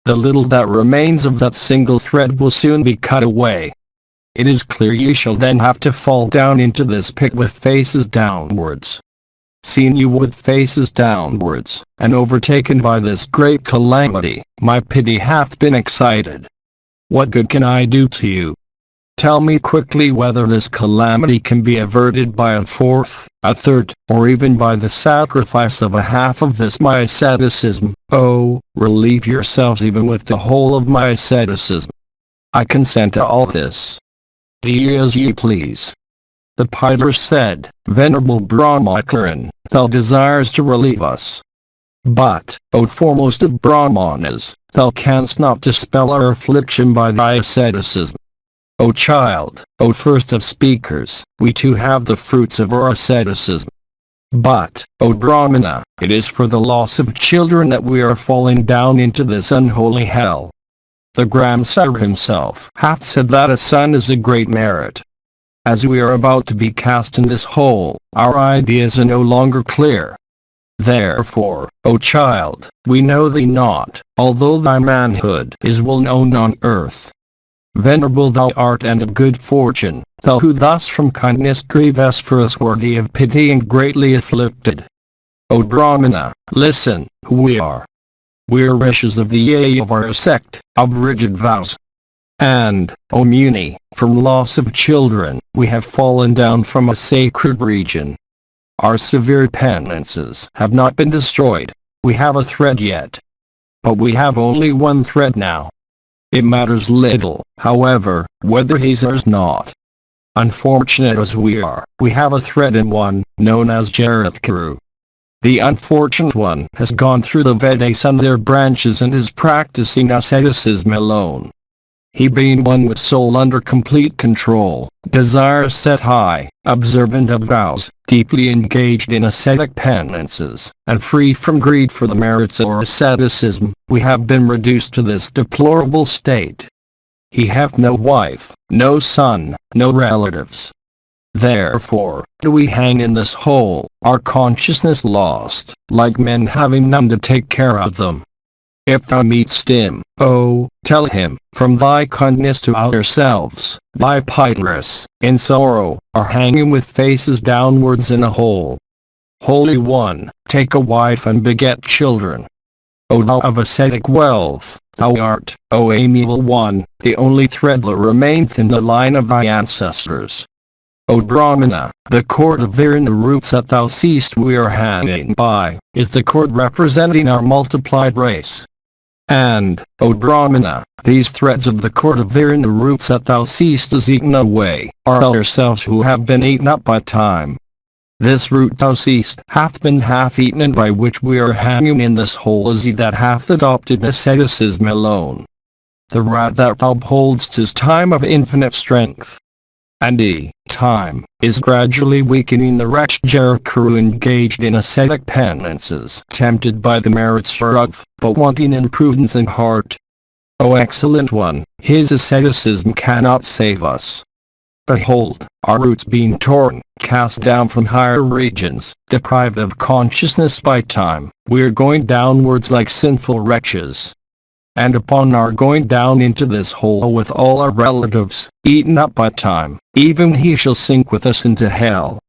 The little that remains of that single thread will soon be cut away. It is clear ye shall then have to fall down into this pit with faces downwards. Seeing you with faces downwards, and overtaken by this great calamity, my pity hath been excited. What good can I do to you? Tell me quickly whether this calamity can be averted by a fourth, a third, or even by the sacrifice of a half of this my asceticism. Oh, relieve yourselves even with the whole of my asceticism. I consent to all this. Do ye as ye please. The Pillar said, "Venerable Brahmacharan, thou desires to relieve us. But, O foremost of Brahmanas, thou canst not dispel our affliction by thy asceticism. O child, O first of speakers, we too have the fruits of our asceticism. But, O Brahmana, it is for the loss of children that we are falling down into this unholy hell. The grandsire himself hath said that a son is a great merit. As we are about to be cast in this hole, our ideas are no longer clear. Therefore, O child, we know thee not, although thy manhood is well known on earth. Venerable thou art and of good fortune, thou who thus from kindness grievest for us worthy of pity and greatly afflicted. O Brahmana, listen, who we are. We are rishis of the yea of our sect, of rigid vows. And, O Muni, from loss of children, we have fallen down from a sacred region. Our severe penances have not been destroyed, we have a thread yet. But we have only one thread now. It matters little, however, whether he's ours not. Unfortunate as we are, we have a thread in one, known as Jaratkaru. The unfortunate one has gone through the Vedas and their branches and is practicing asceticism alone. He being one with soul under complete control, desire set high, observant of vows, deeply engaged in ascetic penances, and free from greed for the merits of asceticism, we have been reduced to this deplorable state. He hath no wife, no son, no relatives. Therefore, do we hang in this hole, our consciousness lost, like men having none to take care of them. If thou meetst him, oh, tell him, from thy kindness to ourselves, thy Pytharas, in sorrow, are hanging with faces downwards in a hole. Holy One, take a wife and beget children. O thou of ascetic wealth, thou art, O amiable one, the only thread that remaineth in the line of thy ancestors. O Brahmana, the cord of Virana roots that thou seest we are hanging by, is the cord representing our multiplied race. And, O Brahmana, these threads of the cord of Virana roots that thou seest is eaten away, are ourselves who have been eaten up by time. This root thou seest hath been half eaten, and by which we are hanging in this hole is he that hath adopted asceticism alone. The rat that thou beholdst is time of infinite strength. And he, time, is gradually weakening the wretched Jaratkaru engaged in ascetic penances, tempted by the merits thereof, but wanting in prudence and heart. O excellent one, his asceticism cannot save us. Behold, our roots being torn, cast down from higher regions, deprived of consciousness by time, we are going downwards like sinful wretches. And upon our going down into this hole with all our relatives, eaten up by time, even he shall sink with us into hell.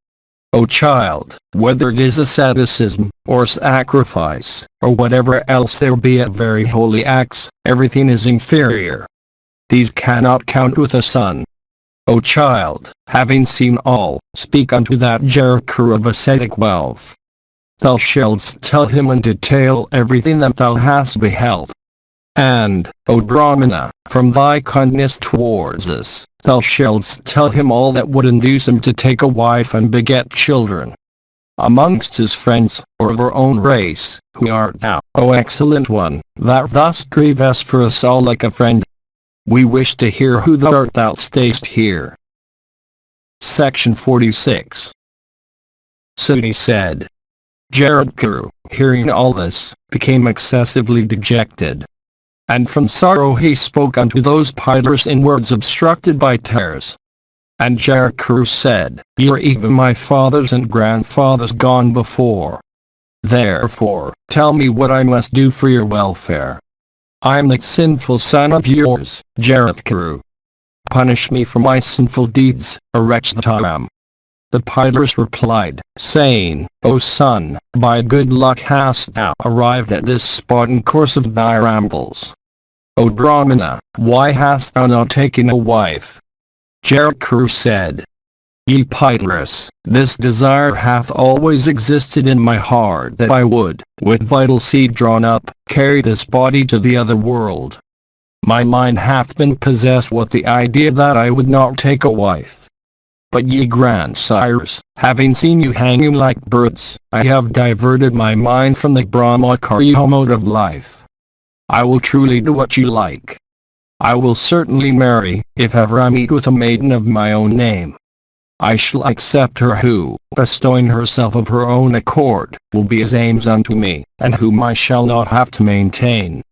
O child, whether it is asceticism, or sacrifice, or whatever else there be at very holy acts, everything is inferior. These cannot count with a son. O child, having seen all, speak unto that Jaratkaru of ascetic wealth. Thou shalt tell him in detail everything that thou hast beheld. And, O Brahmana, from thy kindness towards us, thou shalt tell him all that would induce him to take a wife and beget children. Amongst his friends, or of our own race, who art thou, O excellent one, that thus grievest for us all like a friend? We wish to hear who thou art that stayest here. Section 46. Suni said. Jaratkaru, hearing all this, became excessively dejected. And from sorrow he spoke unto those Pytharas in words obstructed by tears. And Jaratkaru said, Ye are even my fathers and grandfathers gone before. Therefore, tell me what I must do for your welfare. I am the sinful son of yours, Jaratkaru. Punish me for my sinful deeds, a wretch that I am. The Pytharas replied, saying, O son, by good luck hast thou arrived at this spot in course of thy rambles. O Brahmana, why hast thou not taken a wife? Jaratkaru said, Ye Pytharas, this desire hath always existed in my heart that I would, with vital seed drawn up, carry this body to the other world. My mind hath been possessed with the idea that I would not take a wife. But ye grandsires, having seen you hanging like birds, I have diverted my mind from the Brahmacharya mode of life. I will truly do what you like. I will certainly marry, if ever I meet with a maiden of my own name. I shall accept her who, bestowing herself of her own accord, will be as aims unto me, and whom I shall not have to maintain.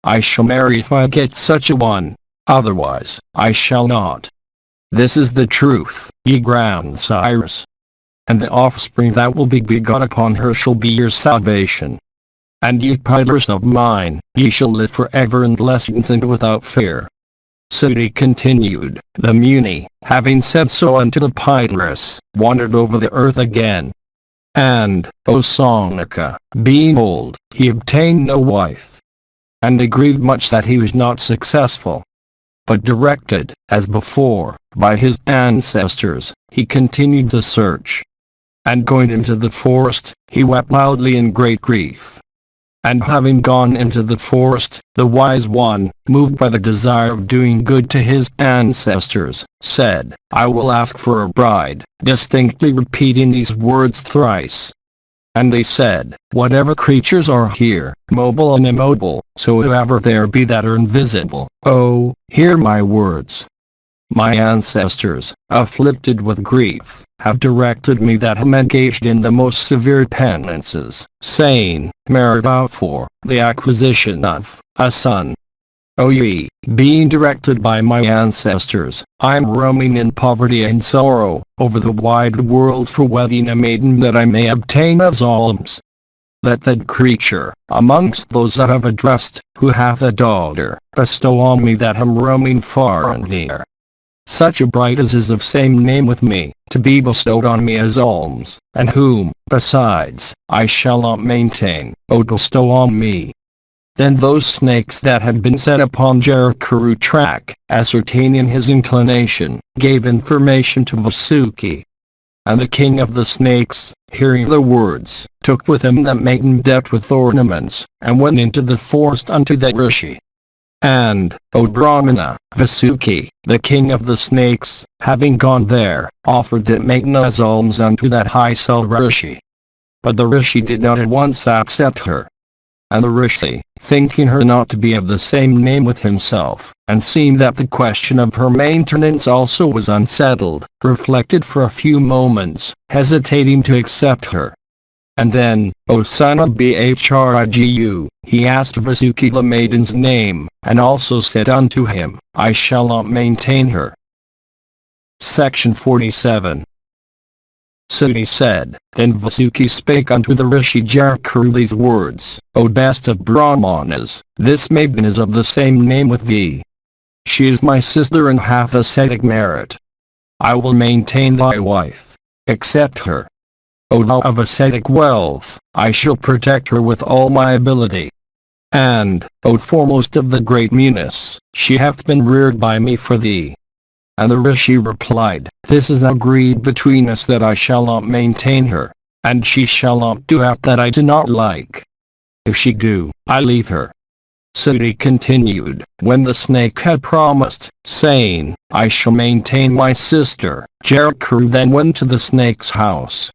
I shall marry if I get such a one, otherwise, I shall not. This is the truth, ye grandsires. And the offspring that will be begot upon her shall be your salvation. And ye pillars of mine, ye shall live forever in blessings and without fear. Suti continued, the Muni, having said so unto the pillars, wandered over the earth again. And, O Saunaka, being old, he obtained no wife. And he grieved much that he was not successful. But directed, as before, by his ancestors, he continued the search. And going into the forest, he wept loudly in great grief. And having gone into the forest, the wise one, moved by the desire of doing good to his ancestors, said, I will ask for a bride, distinctly repeating these words thrice. And they said, whatever creatures are here, mobile and immobile, so whoever there be that are invisible, oh, hear my words. My ancestors, afflicted with grief, have directed me that am engaged in the most severe penances, saying, merit out for the acquisition of a son. O ye, being directed by my ancestors, I am roaming in poverty and sorrow, over the wide world for wedding a maiden that I may obtain as alms. Let that creature, amongst those that have addressed, who hath a daughter, bestow on me that am roaming far and near. Such a bride as is of same name with me, to be bestowed on me as alms, and whom, besides, I shall not maintain, O bestow on me. Then those snakes that had been set upon Jarakuru track, ascertaining his inclination, gave information to Vasuki. And the king of the snakes, hearing the words, took with him that maiden decked with ornaments, and went into the forest unto that rishi. And, O Brahmana, Vasuki, the king of the snakes, having gone there, offered that maiden as alms unto that high soul rishi. But the rishi did not at once accept her. And the rishi, thinking her not to be of the same name with himself, and seeing that the question of her maintenance also was unsettled, reflected for a few moments, hesitating to accept her. And then, O son of Bhrigu, he asked Vasuki the maiden's name, and also said unto him, I shall not maintain her. Section 47. Suti said, then Vasuki spake unto the rishi Jarakuru these words, O best of Brahmanas, this maiden is of the same name with thee. She is my sister and hath ascetic merit. I will maintain thy wife. Accept her. O thou of ascetic wealth, I shall protect her with all my ability. And, O foremost of the great Munis, she hath been reared by me for thee. And the rishi replied, this is agreed between us that I shall not maintain her, and she shall not do aught that I do not like. If she do, I leave her. Suti continued, when the snake had promised, saying, I shall maintain my sister, Jarakuru then went to the snake's house.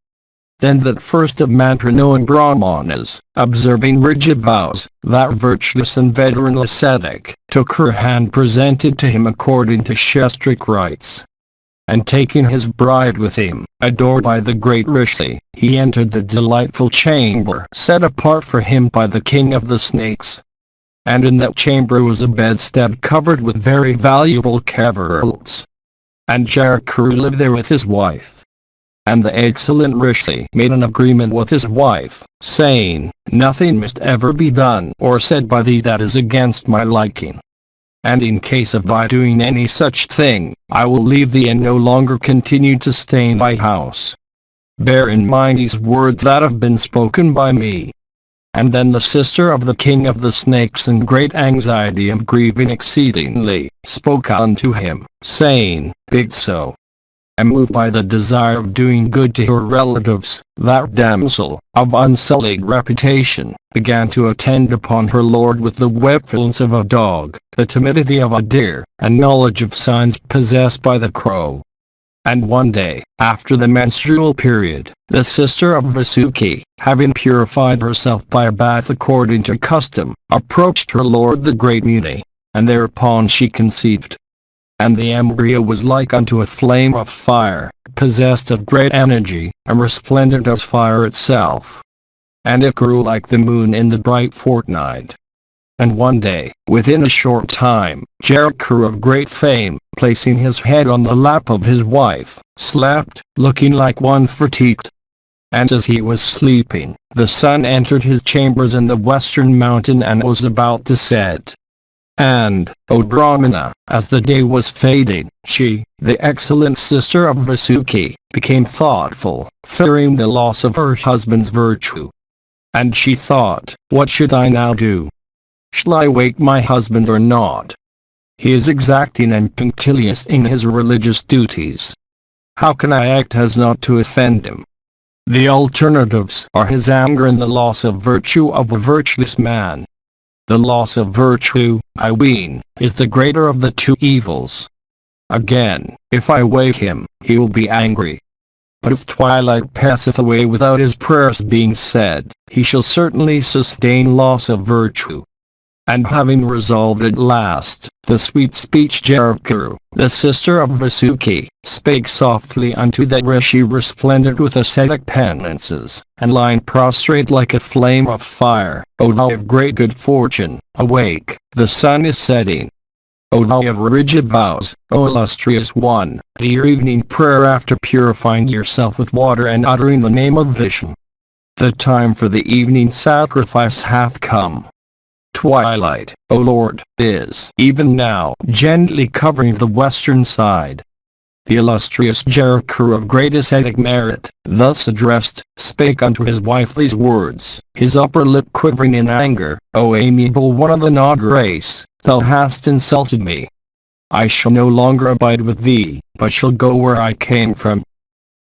Then that first of mantra-knowing Brahmanas, observing rigid vows, that virtuous and veteran ascetic, took her hand presented to him according to Shastric rites. And taking his bride with him, adored by the great rishi, he entered the delightful chamber set apart for him by the king of the snakes. And in that chamber was a bedstead covered with very valuable caverls. And Jarakuru lived there with his wife. And the excellent rishi made an agreement with his wife, saying, nothing must ever be done or said by thee that is against my liking. And in case of thy doing any such thing, I will leave thee and no longer continue to stay in thy house. Bear in mind these words that have been spoken by me. And then the sister of the king of the snakes in great anxiety and grieving exceedingly, spoke unto him, saying, Bigso. And moved by the desire of doing good to her relatives, that damsel, of unsullied reputation, began to attend upon her lord with the wakefulness of a dog, the timidity of a deer, and knowledge of signs possessed by the crow. And one day, after the menstrual period, the sister of Vasuki, having purified herself by a bath according to custom, approached her lord the great Muni, and thereupon she conceived. And the embryo was like unto a flame of fire, possessed of great energy, and resplendent as fire itself. And it grew like the moon in the bright fortnight. And one day, within a short time, Jericho of great fame, placing his head on the lap of his wife, slept, looking like one fatigued. And as he was sleeping, the sun entered his chambers in the western mountain and was about to set. And, O Brahmana, as the day was fading, she, the excellent sister of Vasuki, became thoughtful, fearing the loss of her husband's virtue. And she thought, what should I now do? Shall I wake my husband or not? He is exacting and punctilious in his religious duties. How can I act as not to offend him? The alternatives are his anger and the loss of virtue of a virtuous man. The loss of virtue, I ween, is the greater of the two evils. Again, if I wake him, he will be angry. But if twilight passeth away without his prayers being said, he shall certainly sustain loss of virtue. And having resolved at last, the sweet speech Jericho, the sister of Vasuki, spake softly unto that rishi resplendent with ascetic penances, and lying prostrate like a flame of fire, O thou of great good fortune, awake, the sun is setting. O thou of rigid vows, O illustrious one, to your evening prayer after purifying yourself with water and uttering the name of Vishnu. The time for the evening sacrifice hath come. Twilight, O Lord, is even now gently covering the western side. The illustrious Jericho of great ascetic merit, thus addressed, spake unto his wife these words, his upper lip quivering in anger, O amiable one of the Nag race, thou hast insulted me. I shall no longer abide with thee, but shall go where I came from.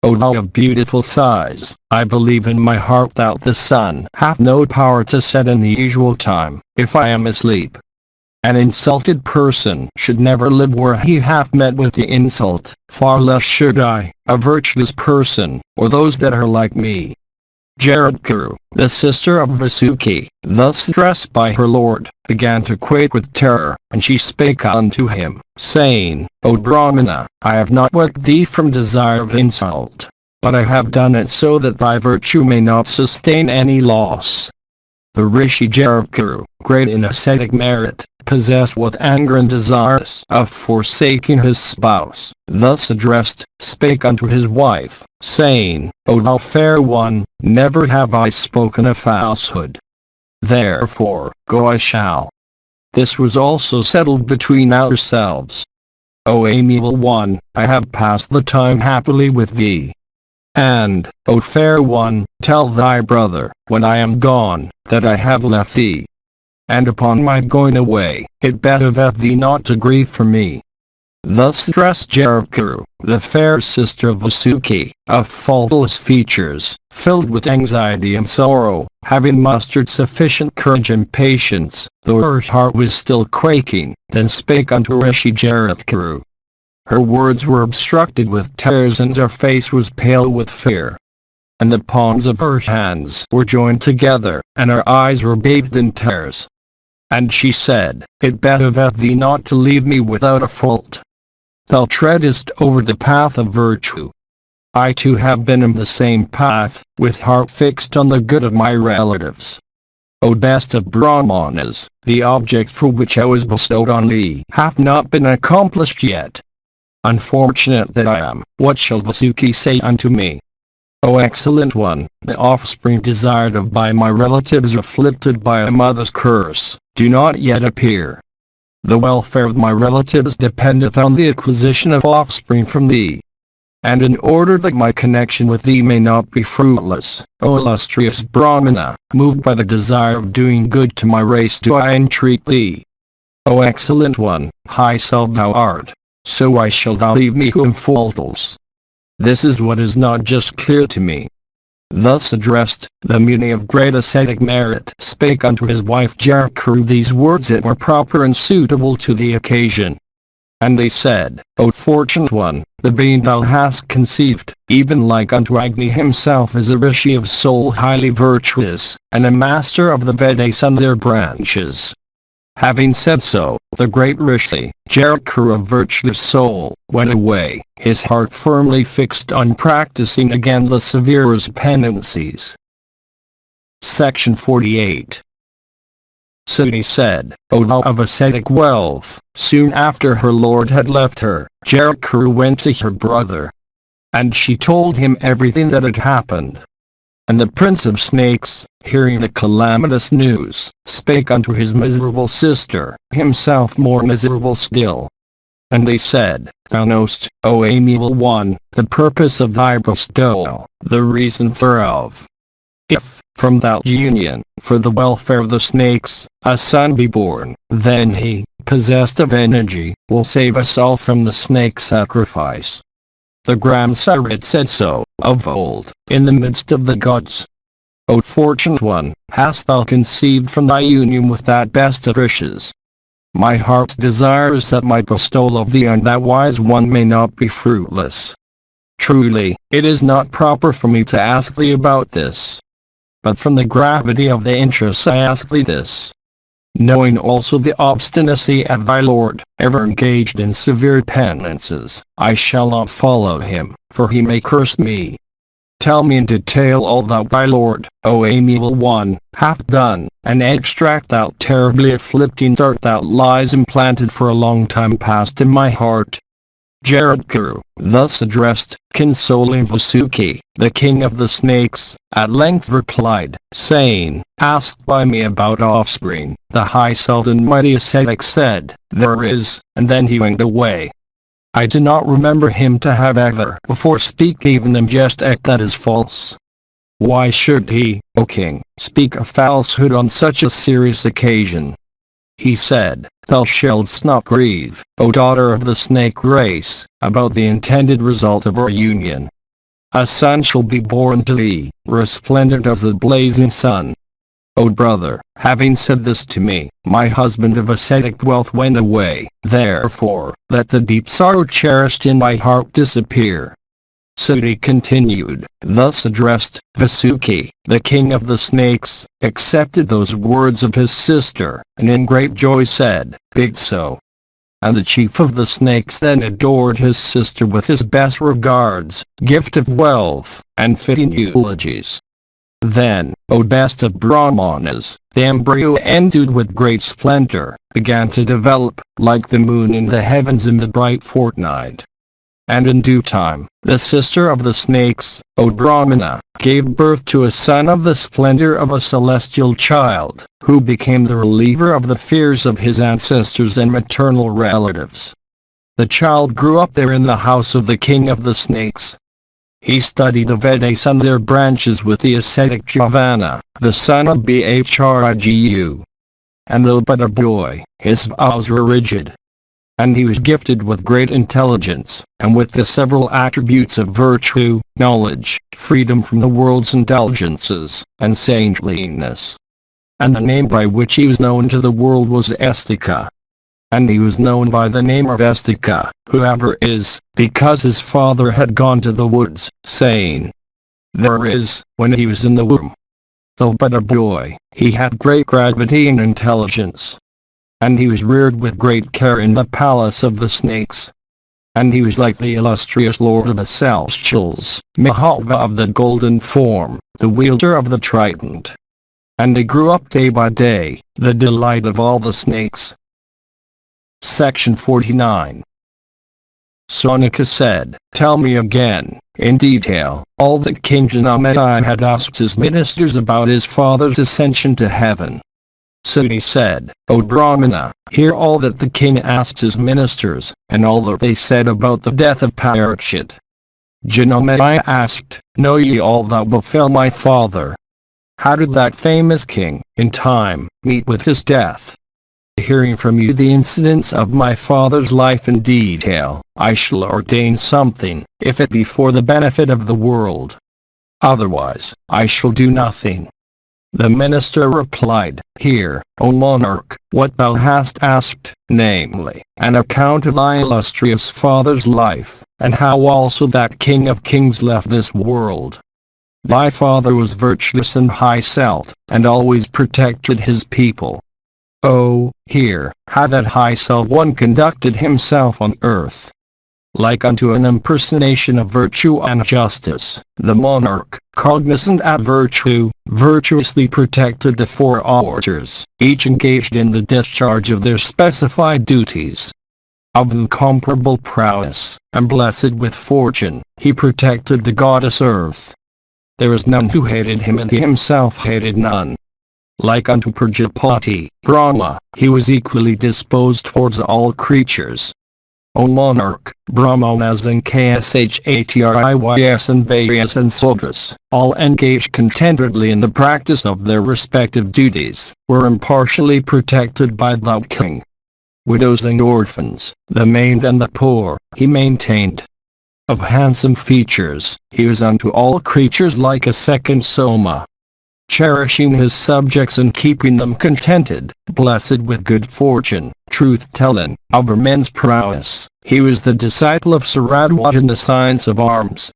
O thou of beautiful thighs, I believe in my heart that the sun hath no power to set in the usual time, if I am asleep. An insulted person should never live where he hath met with the insult, far less should I, a virtuous person, or those that are like me. Jericho, the sister of Vasuki, thus addressed by her lord, began to quake with terror, and she spake unto him, saying, O Brahmana, I have not waked thee from desire of insult, but I have done it so that thy virtue may not sustain any loss. The rishi Jericho, great in ascetic merit, possessed with anger and desirous of forsaking his spouse, thus addressed, spake unto his wife, saying, O thou fair one, never have I spoken a falsehood. Therefore, go I shall. This was also settled between ourselves. O amiable one, I have passed the time happily with thee. And, O fair one, tell thy brother, when I am gone, that I have left thee. And upon my going away, it behoveth thee not to grieve for me. Thus addressed Jericho, the fair sister of Vasuki, of faultless features, filled with anxiety and sorrow, having mustered sufficient courage and patience, though her heart was still quaking, then spake unto rishi Jericho. Her words were obstructed with tears and her face was pale with fear. And the palms of her hands were joined together, and her eyes were bathed in tears. And she said, It behoveth thee not to leave me without a fault. Thou treadest over the path of virtue. I too have been in the same path, with heart fixed on the good of my relatives. O best of Brahmanas, the object for which I was bestowed on thee hath not been accomplished yet. Unfortunate that I am, what shall Vasuki say unto me? O excellent one, the offspring desired of by my relatives afflicted by a mother's curse, do not yet appear. The welfare of my relatives dependeth on the acquisition of offspring from thee. And in order that my connection with thee may not be fruitless, O illustrious Brahmana, moved by the desire of doing good to my race do I entreat thee. O excellent one, high self thou art, so why shalt thou leave me who am faultless? This is what is not just clear to me. Thus addressed, the Muni of great ascetic merit spake unto his wife Jericho these words that were proper and suitable to the occasion. And they said, O fortunate one, the being thou hast conceived, even like unto Agni himself, is a rishi of soul highly virtuous, and a master of the Vedas and their branches. Having said so, the great rishi, Jaraku of virtuous soul, went away, his heart firmly fixed on practicing again the severest penances. Section 48. Sati said, O thou of ascetic wealth, soon after her lord had left her, Jaraku went to her brother. And she told him everything that had happened. And the prince of snakes, hearing the calamitous news, spake unto his miserable sister, himself more miserable still. And they said, Thou knowst, O amiable one, the purpose of thy bestowal, the reason thereof. If, from that union, for the welfare of the snakes, a son be born, then he, possessed of energy, will save us all from the snake sacrifice. The Gransarit said so, of old, in the midst of the gods. O fortunate one, hast thou conceived from thy union with that best of wishes? My heart's desire is that my bestowal of thee on that wise one may not be fruitless. Truly, it is not proper for me to ask thee about this. But from the gravity of the interest I ask thee this. Knowing also the obstinacy of thy lord, ever engaged in severe penances, I shall not follow him, for he may curse me. Tell me in detail all that thy lord, O amiable one, hath done, and extract that terribly afflicting dart that lies implanted for a long time past in my heart. Jaraku, thus addressed, consoling Vasuki, the king of the snakes, at length replied, saying, Asked by me about offspring, the high-souled and mighty ascetic said, There is, and then he went away. I do not remember him to have ever before speak even in jest act that is false. Why should he, O king, speak a falsehood on such a serious occasion? He said, Thou shalt not grieve, O daughter of the snake race, about the intended result of our union. A son shall be born to thee, resplendent as the blazing sun. O brother, having said this to me, my husband of ascetic wealth went away, therefore, let the deep sorrow cherished in my heart disappear. Sati continued, thus addressed, Vasuki, the king of the snakes, accepted those words of his sister, and in great joy said, Big so. And the chief of the snakes then adored his sister with his best regards, gift of wealth, and fitting eulogies. Then, O best of Brahmanas, the embryo endued with great splendor, began to develop, like the moon in the heavens in the bright fortnight. And in due time, the sister of the snakes, O Brahmana, gave birth to a son of the splendor of a celestial child, who became the reliever of the fears of his ancestors and maternal relatives. The child grew up there in the house of the king of the snakes. He studied the Vedas and their branches with the ascetic Javana, the son of Bhrigu. And though but a boy, his vows were rigid. And he was gifted with great intelligence, and with the several attributes of virtue, knowledge, freedom from the world's indulgences, and saintliness. And the name by which he was known to the world was Astika. And he was known by the name of Astika, whoever is, because his father had gone to the woods, saying, There is, when he was in the womb. Though but a boy, he had great gravity and intelligence. And he was reared with great care in the palace of the snakes. And he was like the illustrious lord of the celestials, Mahabharata of the golden form, the wielder of the trident. And he grew up day by day, the delight of all the snakes. Section 49. Sonika said, Tell me again, in detail, all that King Janamedai had asked his ministers about his father's ascension to heaven. Sati said, O Brahmana, hear all that the king asked his ministers, and all that they said about the death of Parikshit. Janamedai asked, Know ye all that befell my father? How did that famous king, in time, meet with his death? Hearing from you the incidents of my father's life in detail, I shall ordain something, if it be for the benefit of the world. Otherwise, I shall do nothing. The minister replied, Hear, O monarch, what thou hast asked, namely, an account of thy illustrious father's life, and how also that King of Kings left this world. Thy father was virtuous and high-souled, and always protected his people. Oh, hear how that high-souled one conducted himself on earth. Like unto an impersonation of virtue and justice, the monarch, cognizant at virtue, virtuously protected the four orders, each engaged in the discharge of their specified duties. Of incomparable prowess, and blessed with fortune, he protected the goddess Earth. There was none who hated him, and he himself hated none. Like unto Prajapati, Brahma, he was equally disposed towards all creatures. O monarch, Brahmanas and Kshatriyas and Vaishyas and Sudras, all engaged contentedly in the practice of their respective duties, were impartially protected by thou king. Widows and orphans, the maimed and the poor, he maintained. Of handsome features, he was unto all creatures like a second Soma. Cherishing his subjects and keeping them contented, blessed with good fortune, truth-telling, over men's prowess, he was the disciple of Saradwat in the science of arms.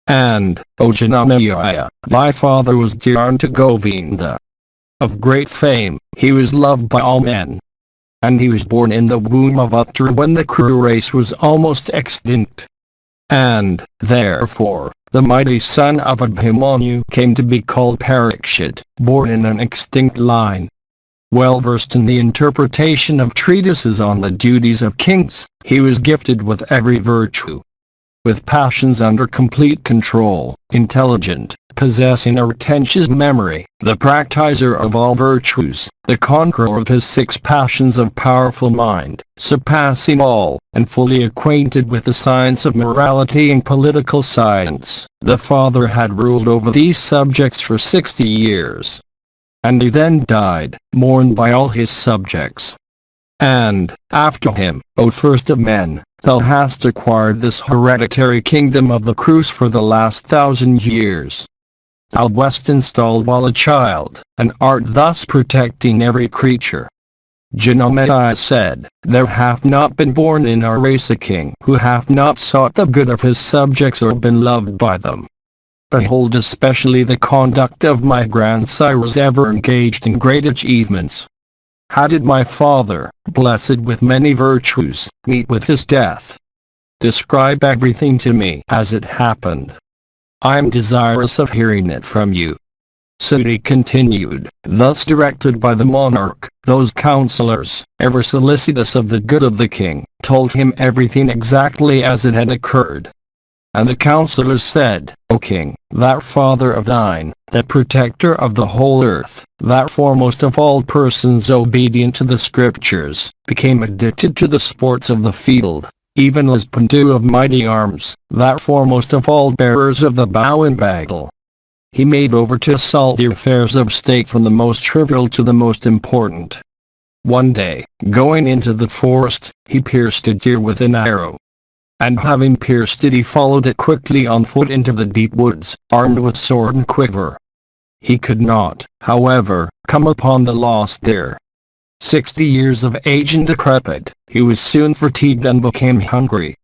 And, O Janamaya, thy father was dear unto Govinda. Of great fame, he was loved by all men. And he was born in the womb of Uttara when the Kuru race was almost extinct. And, therefore, the mighty son of Abhimanyu came to be called Parikshit, born in an extinct line. Well versed in the interpretation of treatises on the duties of kings, he was gifted with every virtue. With passions under complete control, intelligent, possessing a retentive memory, the practizer of all virtues, the conqueror of his six passions of powerful mind, surpassing all, and fully acquainted with the science of morality and political science, the father had ruled over these subjects for 60 years. And he then died, mourned by all his subjects. And, after him, O first of men, thou hast acquired this hereditary kingdom of the Krus for the last 1,000 years. Thou wast installed while a child, and art thus protecting every creature. Janamaya said, there hath not been born in our race a king who hath not sought the good of his subjects or been loved by them. Behold especially the conduct of my grandsire was ever engaged in great achievements. How did my father, blessed with many virtues, meet with his death? Describe everything to me as it happened. I am desirous of hearing it from you. Sudi continued, thus directed by the monarch, those counselors, ever solicitous of the good of the king, told him everything exactly as it had occurred. And the counselors said, O king, that father of thine, that protector of the whole earth, that foremost of all persons obedient to the scriptures, became addicted to the sports of the field, even as Pandu of mighty arms, that foremost of all bearers of the bow in battle. He made over to assault the affairs of state from the most trivial to the most important. One day, going into the forest, he pierced a deer with an arrow. And having pierced it, he followed it quickly on foot into the deep woods, armed with sword and quiver. He could not, however, come upon the lost deer. 60 years of age and decrepit, he was soon fatigued and became hungry.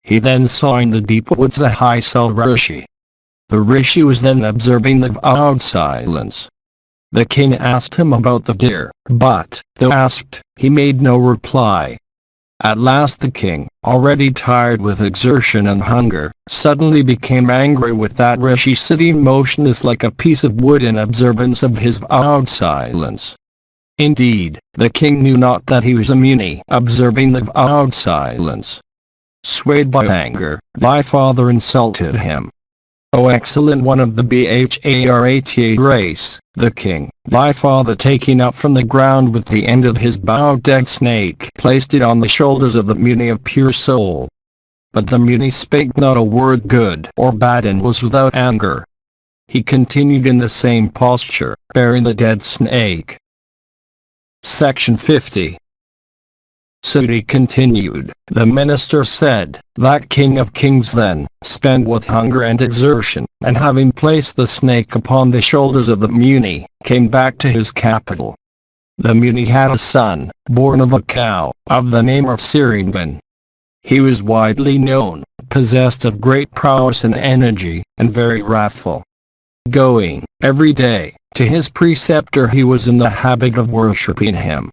He then saw in the deep woods a high-souled rishi. The rishi was then observing the vowed silence. The king asked him about the deer, but, though asked, he made no reply. At last the king, already tired with exertion and hunger, suddenly became angry with that rishi sitting motionless like a piece of wood in observance of his vowed silence. Indeed, the king knew not that he was a muni observing the vowed silence. Swayed by anger, thy father insulted him. O excellent one of the Bharata race, the king, thy father taking up from the ground with the end of his bowed dead snake, placed it on the shoulders of the muni of pure soul. But the muni spake not a word good or bad and was without anger. He continued in the same posture, bearing the dead snake. Section 50. Sudi continued, the minister said, that king of kings then, spent with hunger and exertion, and having placed the snake upon the shoulders of the muni, came back to his capital. The muni had a son, born of a cow, of the name of Sirinban. He was widely known, possessed of great prowess and energy, and very wrathful. Going, every day, to his preceptor, he was in the habit of worshipping him.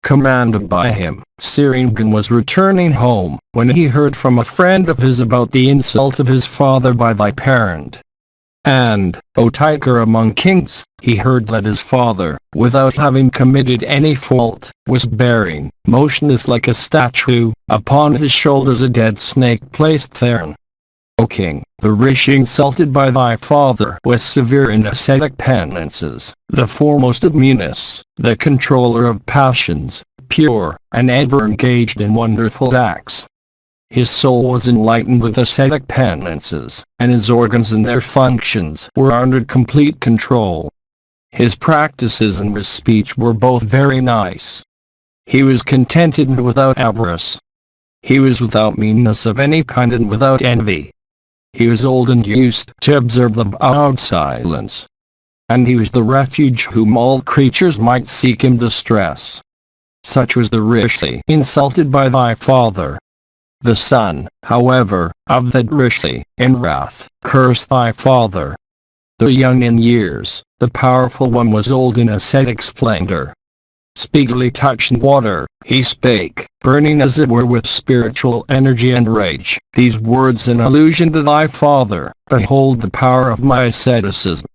Commanded by him, Siringan was returning home, when he heard from a friend of his about the insult of his father by thy parent. And, O tiger among kings, he heard that his father, without having committed any fault, was bearing, motionless like a statue, upon his shoulders a dead snake placed therein. O king, the rishi insulted by thy father was severe in ascetic penances, the foremost of munis, the controller of passions, pure, and ever engaged in wonderful acts. His soul was enlightened with ascetic penances, and his organs and their functions were under complete control. His practices and his speech were both very nice. He was contented and without avarice. He was without meanness of any kind and without envy. He was old and used to observe the vow of silence. And he was the refuge whom all creatures might seek in distress. Such was the rishi insulted by thy father. The son, however, of that rishi, in wrath, cursed thy father. Though young in years, the powerful one was old in ascetic splendor. Speedily touching water, he spake, burning as it were with spiritual energy and rage, these words in allusion to thy father: behold the power of my asceticism.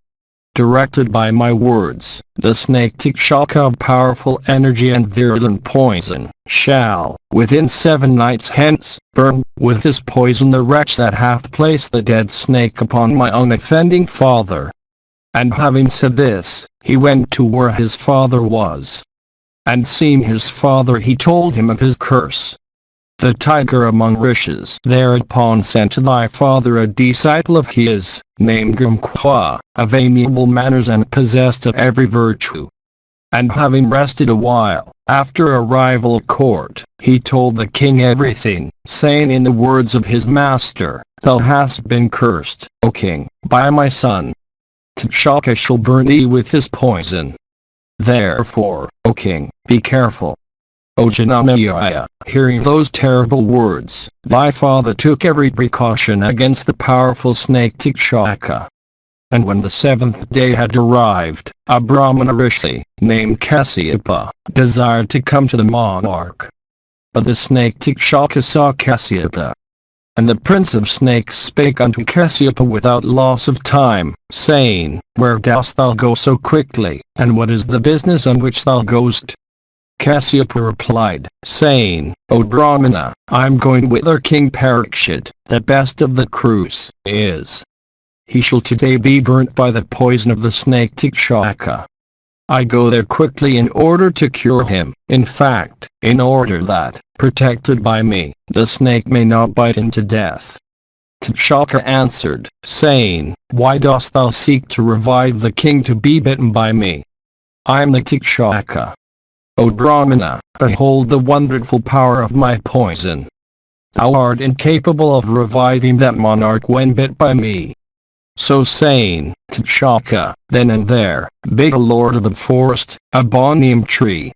Directed by my words, the snake Tikshaka of powerful energy and virulent poison, shall, within 7 nights hence, burn with his poison the wretch that hath placed the dead snake upon my unoffending father. And having said this, he went to where his father was. And seeing his father, he told him of his curse. The tiger among rishis thereupon sent to thy father a disciple of his, named Gumkwa, of amiable manners and possessed of every virtue. And having rested a while, after arrival at court, he told the king everything, saying in the words of his master, thou hast been cursed, O king, by my son. Tikshaka shall burn thee with his poison. Therefore, O king, be careful. O Janamaya, hearing those terrible words, thy father took every precaution against the powerful snake Tikshaka. And when the 7th day had arrived, a Brahmana rishi, named Kasyapa, desired to come to the monarch. But the snake Tikshaka saw Kasyapa. And the prince of snakes spake unto Kasyapa without loss of time, saying, where dost thou go so quickly, and what is the business on which thou goest? Kasyapa replied, saying, O Brahmana, I am going whither King Parikshit, the best of the crews, is. He shall today be burnt by the poison of the snake Tikshaka. I go there quickly in order to cure him, in fact, in order that, protected by me, the snake may not bite him to death. Tikshaka answered, saying, why dost thou seek to revive the king to be bitten by me? I am the Tikshaka. O Brahmana, behold the wonderful power of my poison. Thou art incapable of reviving that monarch when bit by me. So saying, Tikshaka, then and there, bade a lord of the forest, a banyan tree.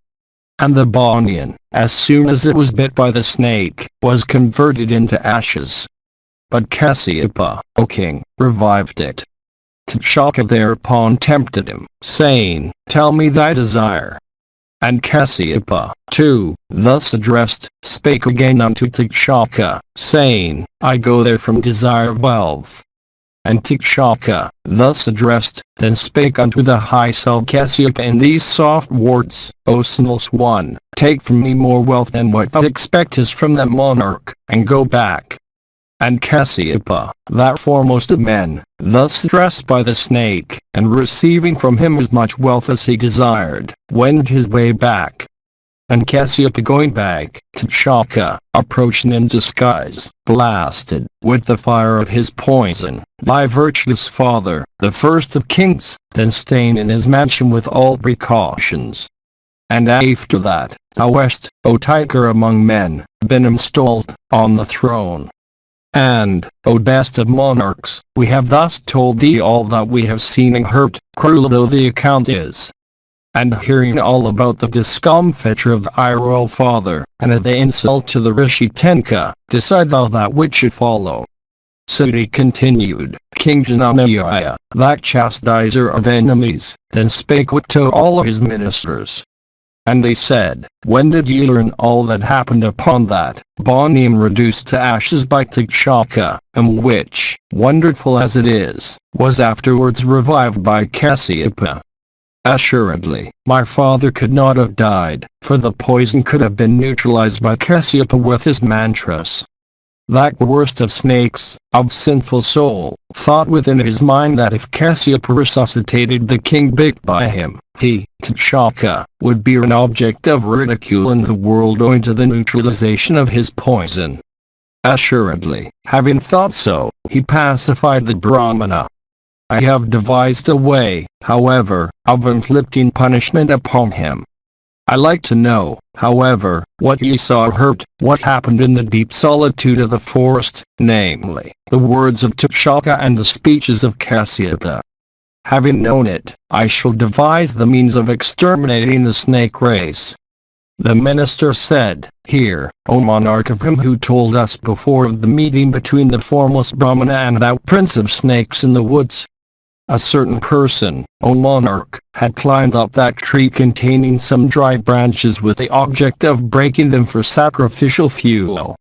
And the banyan, as soon as it was bit by the snake, was converted into ashes. But Kasyapa, O king, revived it. Tikshaka thereupon tempted him, saying, tell me thy desire. And Kasyapa, too, thus addressed, spake again unto Tikshaka, saying, I go there from desire of wealth. And Tikshaka, thus addressed, then spake unto the high soul Kasyapa in these soft words, O sinless one, take from me more wealth than what thou expectest from that monarch, and go back. And Kasyapa, that foremost of men, thus addressed by the snake, and receiving from him as much wealth as he desired, went his way back. And Kasyapa going back, Tikshaka, approaching in disguise, blasted, with the fire of his poison, thy virtuous father, the first of kings, then staying in his mansion with all precautions. And after that, thou wast, O tiger among men, been installed, on the throne. And, O best of monarchs, we have thus told thee all that we have seen and heard, cruel though the account is. And hearing all about the discomfiture of thy royal father, and of the insult to the Rishi Tenka, decide thou that which should follow. Suti continued, King Janamaya, that chastiser of enemies, then spake to all his ministers. And they said, when did ye learn all that happened upon that Bonniam reduced to ashes by Takshaka, and which, wonderful as it is, was afterwards revived by Kasyapa? Assuredly, my father could not have died, for the poison could have been neutralized by Kasyapa with his mantras. That worst of snakes, of sinful soul, thought within his mind that if Kasyapa resuscitated the king bit by him, he, Takshaka, would be an object of ridicule in the world owing to the neutralization of his poison. Assuredly, having thought so, he pacified the Brahmana. I have devised a way, however, of inflicting punishment upon him. I like to know, however, what ye saw or heard, what happened in the deep solitude of the forest, namely, the words of Takshaka and the speeches of Kasyapa. Having known it, I shall devise the means of exterminating the snake race. The minister said, Hear, O monarch of him who told us before of the meeting between the formless Brahmana and thou prince of snakes in the woods. A certain person, O monarch, had climbed up that tree containing some dry branches with the object of breaking them for sacrificial fuel.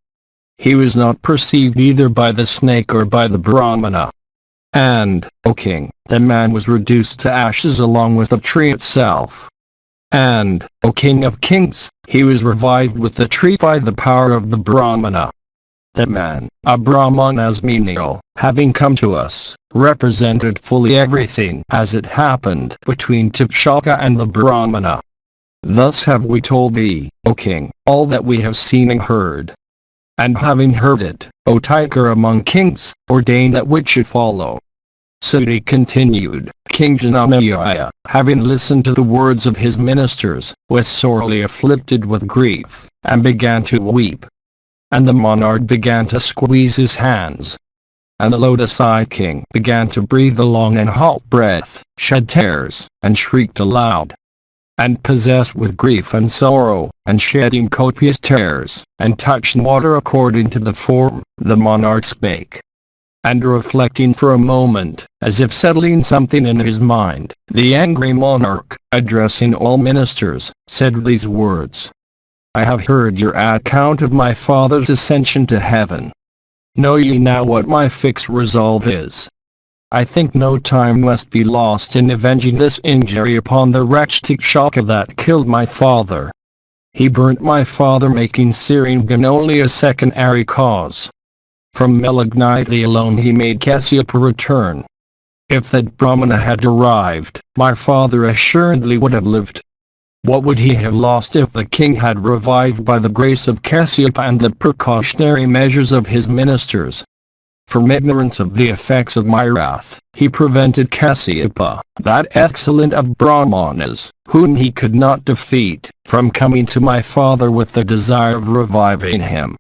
He was not perceived either by the snake or by the Brahmana. And, O king, the man was reduced to ashes along with the tree itself. And, O king of kings, he was revived with the tree by the power of the Brahmana. That man, a Brahmana's menial, having come to us, represented fully everything as it happened between Takshaka and the Brahmana. Thus have we told thee, O king, all that we have seen and heard. And having heard it, O tiger among kings, ordain that which should follow. Suti continued, King Janamaya, having listened to the words of his ministers, was sorely afflicted with grief, and began to weep. And the monarch began to squeeze his hands. And the lotus-eyed king began to breathe a long and hot breath, shed tears, and shrieked aloud. And possessed with grief and sorrow, and shedding copious tears, and touching water according to the form, the monarch spake. And reflecting for a moment, as if settling something in his mind, the angry monarch, addressing all ministers, said these words. I have heard your account of my father's ascension to heaven. Know ye now what my fixed resolve is? I think no time must be lost in avenging this injury upon the wretch Takshaka that killed my father. He burnt my father, making Siringan only a secondary cause. From malignity alone he made Kasyapa return. If that Brahmana had arrived, my father assuredly would have lived. What would he have lost if the king had revived by the grace of Kasyapa and the precautionary measures of his ministers? From ignorance of the effects of my wrath, he prevented Kasyapa, that excellent of Brahmanas, whom he could not defeat, from coming to my father with the desire of reviving him.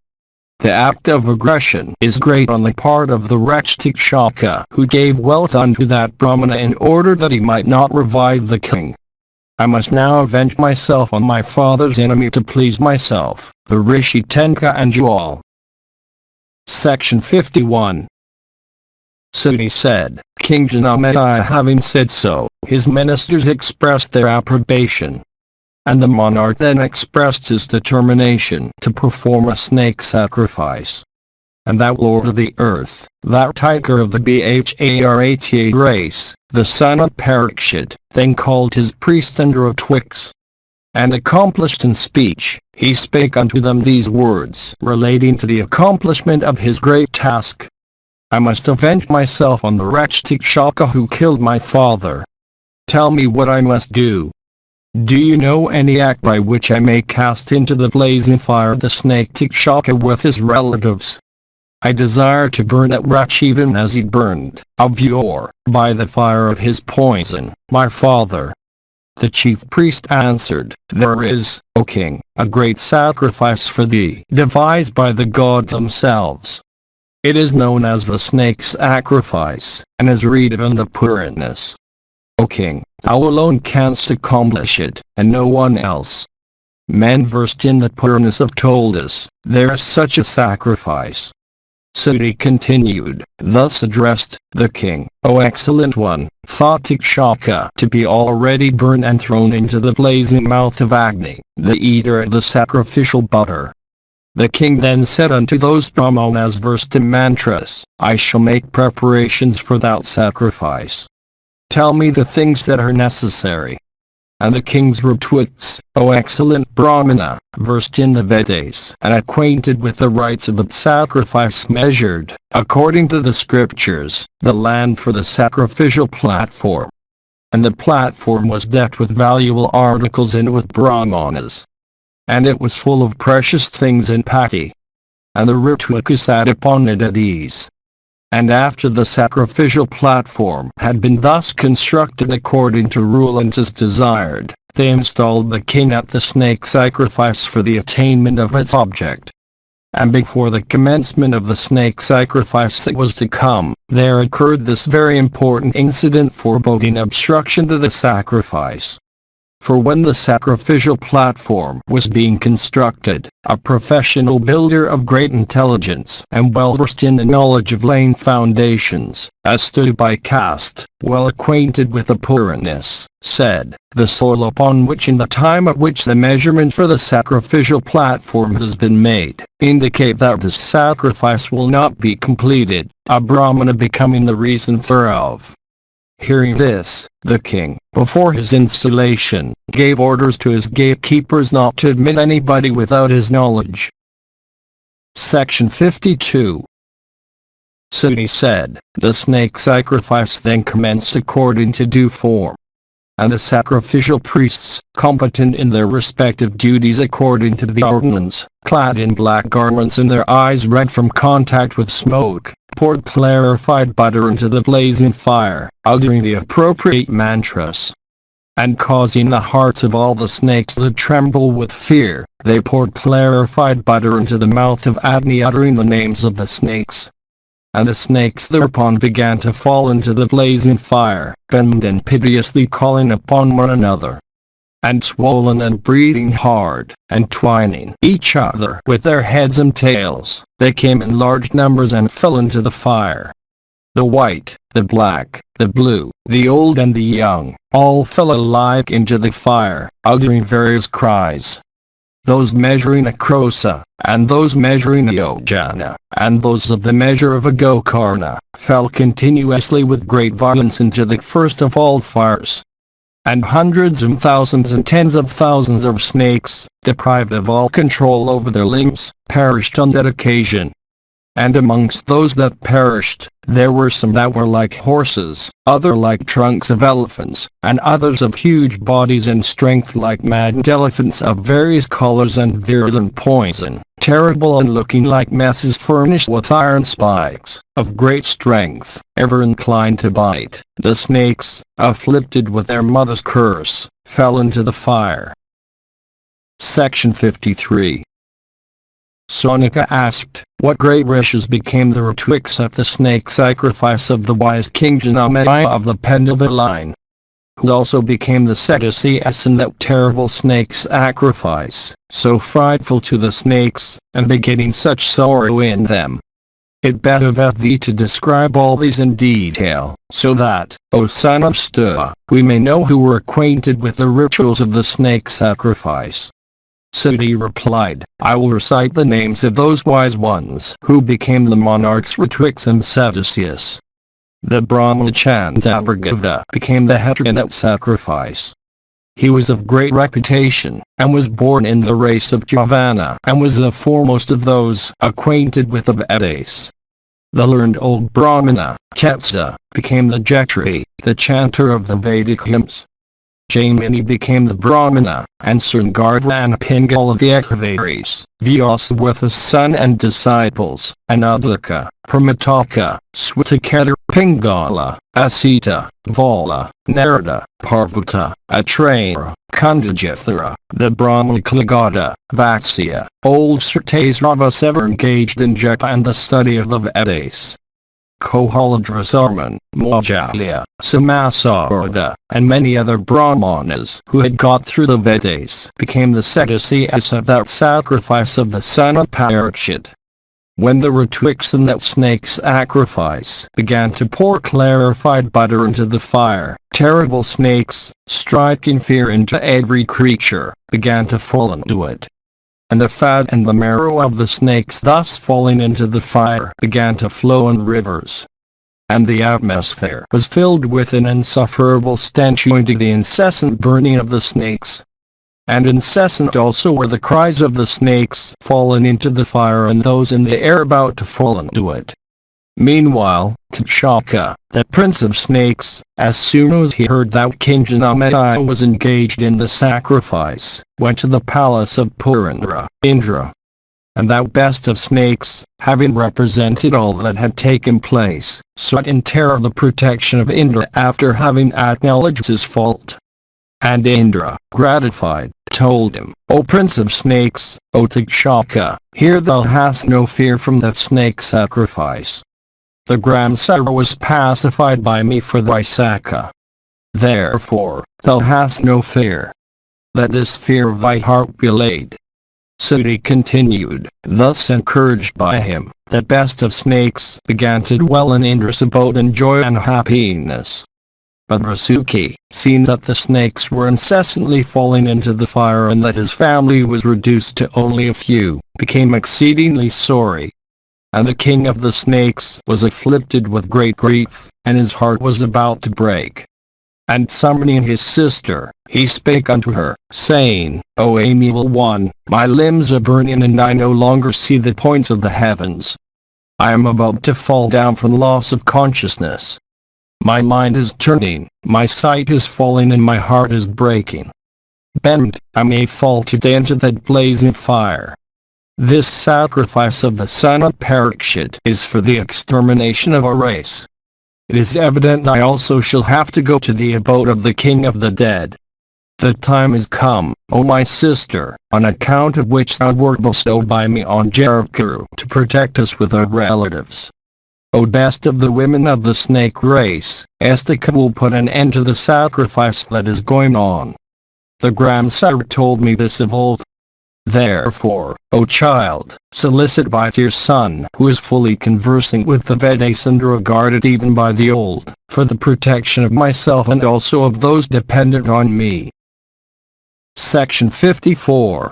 The act of aggression is great on the part of the wretch Takshaka, who gave wealth unto that Brahmana in order that he might not revive the king. I must now avenge myself on my father's enemy to please myself, the Rishi Tenka and you all. Section 51. Suti said, King Janamaya having said so, his ministers expressed their approbation. And the monarch then expressed his determination to perform a snake sacrifice. And that lord of the earth, that tiger of the Bharata race, the son of Parikshit, then called his priest under a twigs. And accomplished in speech, he spake unto them these words relating to the accomplishment of his great task. I must avenge myself on the wretch Takshaka who killed my father. Tell me what I must do. Do you know any act by which I may cast into the blazing fire the snake Takshaka with his relatives? I desire to burn that wretch even as he burned, of yore, by the fire of his poison, my father. The chief priest answered, There is, O king, a great sacrifice for thee, devised by the gods themselves. It is known as the snake sacrifice, and is read of in the Puranas. O king, Thou alone canst accomplish it, and no one else. Men versed in the pureness of told us, there is such a sacrifice. Suti continued, thus addressed the king, O excellent one, thought Takshaka to be already burned and thrown into the blazing mouth of Agni, the eater of the sacrificial butter. The king then said unto those Brahmanas versed in mantras, I shall make preparations for that sacrifice. Tell me the things that are necessary. And the king's retorts, O excellent Brahmana, versed in the Vedas and acquainted with the rites of the sacrifice, measured, according to the scriptures, the land for the sacrificial platform. And the platform was decked with valuable articles and with brahmanas. And it was full of precious things and patti. And the Ritwika sat upon it at ease. And after the sacrificial platform had been thus constructed according to rule and as desired, they installed the king at the snake sacrifice for the attainment of its object. And before the commencement of the snake sacrifice that was to come, there occurred this very important incident foreboding obstruction to the sacrifice. For when the sacrificial platform was being constructed, a professional builder of great intelligence and well versed in the knowledge of laying foundations, as stood by caste, well acquainted with the pureness, said, the soil upon which in the time at which the measurement for the sacrificial platform has been made, indicate that the sacrifice will not be completed, a Brahmana becoming the reason thereof. Hearing this, the king, before his installation, gave orders to his gatekeepers not to admit anybody without his knowledge. Section 52. Suti said, the snake sacrifice then commenced according to due form. And the sacrificial priests, competent in their respective duties according to the ordinance, clad in black garments and their eyes red from contact with smoke, poured clarified butter into the blazing fire, uttering the appropriate mantras. And causing the hearts of all the snakes to tremble with fear, they poured clarified butter into the mouth of Agni, uttering the names of the snakes. And the snakes thereupon began to fall into the blazing fire, bent and piteously calling upon one another. And swollen and breathing hard, and twining each other with their heads and tails, they came in large numbers and fell into the fire. The white, the black, the blue, the old and the young, all fell alike into the fire, uttering various cries. Those measuring a krosa, and those measuring a yojana, and those of the measure of a gokarna, fell continuously with great violence into the first of all fires. And hundreds and thousands and tens of thousands of snakes, deprived of all control over their limbs, perished on that occasion. And amongst those that perished, there were some that were like horses, other like trunks of elephants, and others of huge bodies and strength like maddened elephants of various colors and virulent poison, terrible and looking like messes furnished with iron spikes, of great strength, ever inclined to bite. The snakes, afflicted with their mother's curse, fell into the fire. Section 53. Sonika asked, what great riches became the Ritwiks at the snake sacrifice of the wise king Janamaya of the Pandava line? Who also became the Sedasias in that terrible snake sacrifice, so frightful to the snakes, and begetting such sorrow in them? It behoveth thee to describe all these in detail, so that, O son of Stu, we may know who were acquainted with the rituals of the snake sacrifice. Suti replied, I will recite the names of those wise ones who became the monarchs Ritwiks and Sedasias. The Brahmana Chandabragava became the head in that sacrifice. He was of great reputation, and was born in the race of Javana, and was the foremost of those acquainted with the Vedas. The learned old Brahmana, Ketsa, became the Jetri, the chanter of the Vedic hymns. Jaimini became the Brahmana, and Sringarva and Pingal of the Ekavaris, Vyasa with his son and disciples, and Adlika, Pramataka, Switaketa, Pingala, Asita, Vala, Narada, Parvata, Atraya, Kandajithara, the Brahmaklagada, Vatsya, old Sritasravas ever engaged in japa and the study of the Vedas. Kohaladrasarman, Mojalya, Samasarda, and many other Brahmanas who had got through the Vedas became the sadducees of that sacrifice of the son of Parikshit. When the Ritwiks in that snake sacrifice began to pour clarified butter into the fire, terrible snakes, striking fear into every creature, began to fall into it. And the fat and the marrow of the snakes thus falling into the fire began to flow in rivers. And the atmosphere was filled with an insufferable stench owing to the incessant burning of the snakes. And incessant also were the cries of the snakes fallen into the fire and those in the air about to fall into it. Meanwhile, Takshaka, the prince of snakes, as soon as he heard that King Janamedaya was engaged in the sacrifice, went to the palace of Purandra, Indra. And that best of snakes, having represented all that had taken place, sought in terror the protection of Indra after having acknowledged his fault. And Indra, gratified, told him, O Prince of Snakes, O Takshaka, here thou hast no fear from that snake sacrifice. The grandsire was pacified by me for thy Saka. Therefore, thou hast no fear. Let this fear of thy heart be laid. Sati continued, thus encouraged by him, that best of snakes began to dwell in Indra's abode in joy and happiness. But Vasuki, seeing that the snakes were incessantly falling into the fire and that his family was reduced to only a few, became exceedingly sorry. And the king of the snakes was afflicted with great grief, and his heart was about to break. And summoning his sister, he spake unto her, saying, O amiable one, my limbs are burning and I no longer see the points of the heavens. I am about to fall down from loss of consciousness. My mind is turning, my sight is falling and my heart is breaking. Bend, I may fall today into that blazing fire. This sacrifice of the son of Parikshit is for the extermination of our race. It is evident I also shall have to go to the abode of the king of the dead. The time is come, O my sister, on account of which thou wert bestowed by me on Jarakuru to protect us with our relatives. O best of the women of the snake race, Astika will put an end to the sacrifice that is going on. The grandsire told me this of old. Therefore, O child, solicit by your son, who is fully conversant with the Vedas and regarded even by the old, for the protection of myself and also of those dependent on me. Section 54.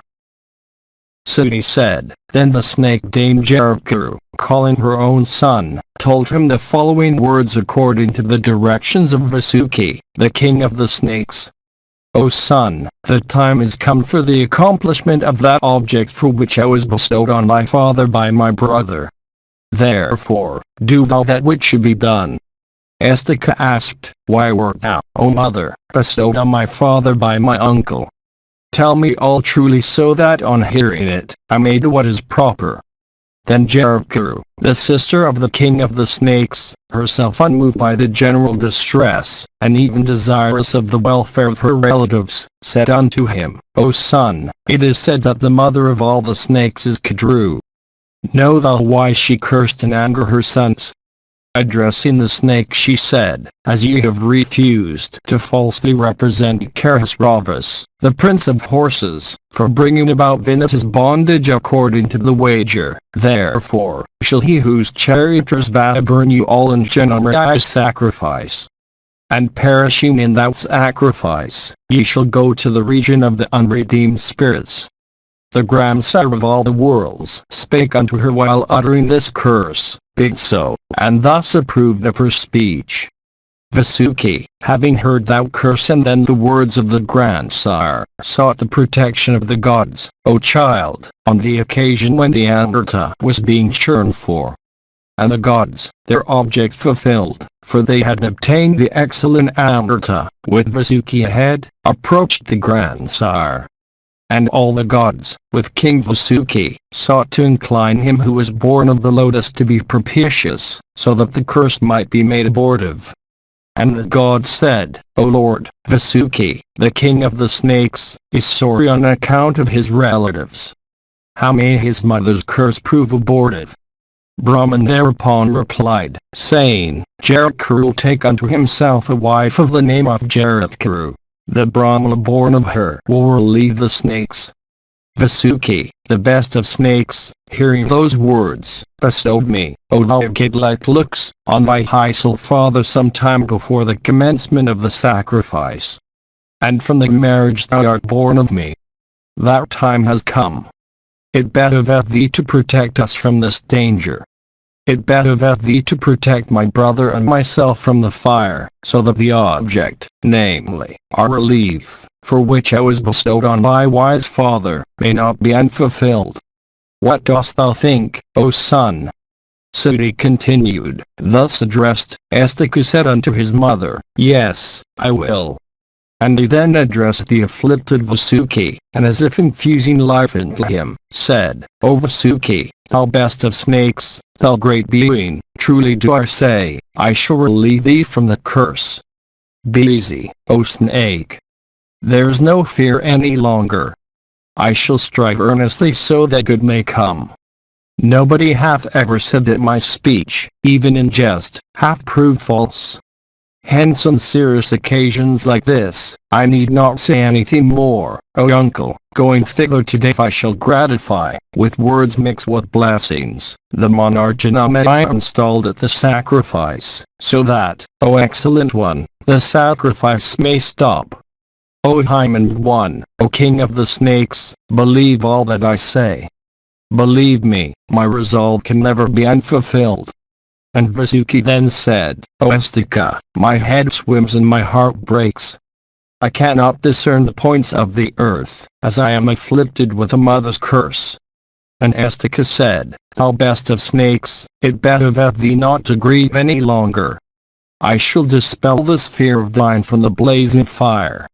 Sati said, then the snake Dame Jarakuru, calling her own son, told him the following words according to the directions of Vasuki, the king of the snakes. O son, the time is come for the accomplishment of that object for which I was bestowed on thy father by my brother. Therefore, do thou that which should be done. Astika asked, why wert thou, O mother, bestowed on my father by my uncle? Tell me all truly so that on hearing it, I may do what is proper. Then Jarakuru, the sister of the king of the snakes, herself unmoved by the general distress, and even desirous of the welfare of her relatives, said unto him, O son, it is said that the mother of all the snakes is Kadru. Know thou why she cursed in anger her sons? Addressing the snake she said, as ye have refused to falsely represent Karisravas, the prince of horses, for bringing about Vinata's bondage according to the wager, therefore, shall he whose charioteers Vata burn you all in Janamadaya's sacrifice. And perishing in that sacrifice, ye shall go to the region of the unredeemed spirits. The grandsire of all the worlds spake unto her while uttering this curse, big so, and thus approved of her speech. Vasuki, having heard that curse and then the words of the grandsire, sought the protection of the gods, O child, on the occasion when the Amrita was being churned for. And the gods, their object fulfilled, for they had obtained the excellent Amrita, with Vasuki ahead, approached the grandsire. And all the gods, with King Vasuki, sought to incline him who was born of the lotus to be propitious, so that the curse might be made abortive. And the gods said, O Lord, Vasuki, the king of the snakes, is sorry on account of his relatives. How may his mother's curse prove abortive? Brahman thereupon replied, saying, Jaratkaru will take unto himself a wife of the name of Jaratkaru. The Brahmana born of her will relieve the snakes. Vasuki, the best of snakes, hearing those words, bestowed me, O thou kid-like looks, on thy high soul father some time before the commencement of the sacrifice. And from the marriage thou art born of me. That time has come. It behoveth thee to protect us from this danger. It behoveth thee to protect my brother and myself from the fire, so that the object, namely, our relief, for which I was bestowed on thy wise father, may not be unfulfilled. What dost thou think, O son? Sudi continued, thus addressed, Astika said unto his mother, Yes, I will. And he then addressed the afflicted Vasuki, and as if infusing life into him, said, O Vasuki, thou best of snakes, thou great being, truly do I say, I shall relieve thee from the curse. Be easy, O snake. There is no fear any longer. I shall strive earnestly so that good may come. Nobody hath ever said that my speech, even in jest, hath proved false. Hence on serious occasions like this, I need not say anything more, O uncle. Going thither today I shall gratify, with words mixed with blessings, the monarchinam I installed at the sacrifice, so that, O excellent one, the sacrifice may stop. O Hyman one, O king of the snakes, believe all that I say. Believe me, my resolve can never be unfulfilled. And Vasuki then said, O Astika, my head swims and my heart breaks. I cannot discern the points of the earth, as I am afflicted with a mother's curse. And Astika said, Thou best of snakes, it behoveth thee not to grieve any longer. I shall dispel this fear of thine from the blazing fire.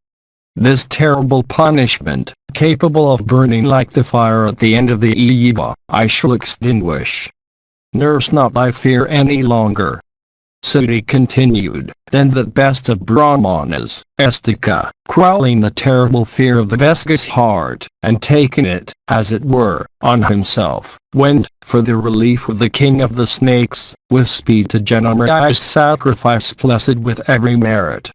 This terrible punishment, capable of burning like the fire at the end of the Eva, I shall extinguish. Nurse not thy fear any longer. Sudi continued, then that best of Brahmanas, Astika, quelling the terrible fear of the Veska's heart, and taking it, as it were, on himself, went, for the relief of the king of the snakes, with speed to Janamraya's sacrifice blessed with every merit.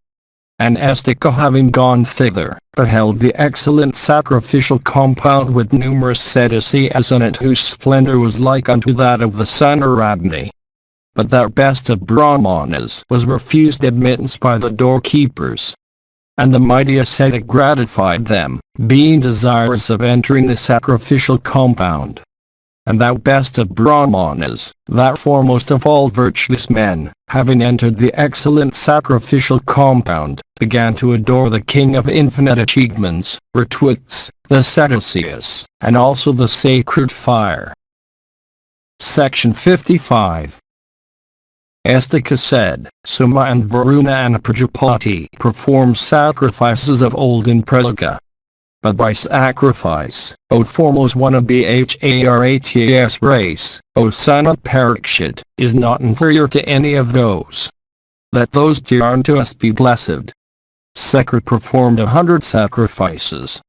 And Astika having gone thither, beheld the excellent sacrificial compound with numerous sedicias on it whose splendor was like unto that of the sun Aradni. But that best of Brahmanas was refused admittance by the doorkeepers. And the mighty ascetic gratified them, being desirous of entering the sacrificial compound. And that best of Brahmanas, that foremost of all virtuous men, having entered the excellent sacrificial compound, began to adore the king of infinite achievements, Ritwiks, the Sedicious, and also the sacred fire. Section 55. Astika said, Soma and Varuna and Prajapati performed sacrifices of old in Pralaga. But thy sacrifice, O foremost one of Bharata's race, O son of Parikshit, is not inferior to any of those. Let those dear unto us be blessed. Sekar performed 100 sacrifices.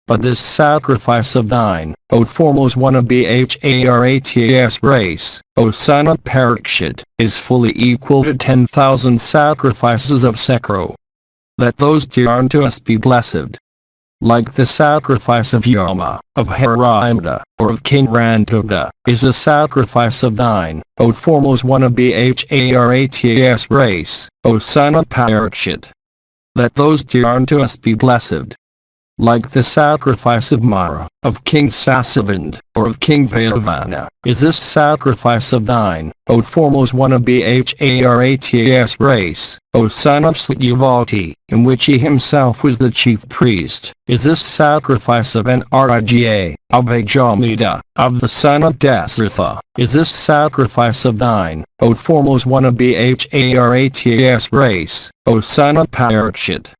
But this sacrifice of thine, O foremost one of Bharata's race, O son of Parikshit, is fully equal to 10,000 sacrifices of Sekro. Let those dear unto us be blessed. Like the sacrifice of Yama, of Harimda, or of King Rantavda, is the sacrifice of thine, O foremost one of Bharata's race, O son of Parikshit. Let those dear unto us be blessed. Like the sacrifice of Mara, of King Sasavand, or of King Vayavana, is this sacrifice of thine, O foremost one of Bharata's race, O son of Satyavati, in which he himself was the chief priest, is this sacrifice of Nrga, of Ajamita, of the son of Dasratha, is this sacrifice of thine, O foremost one of Bharata's race, O son of Parikshit.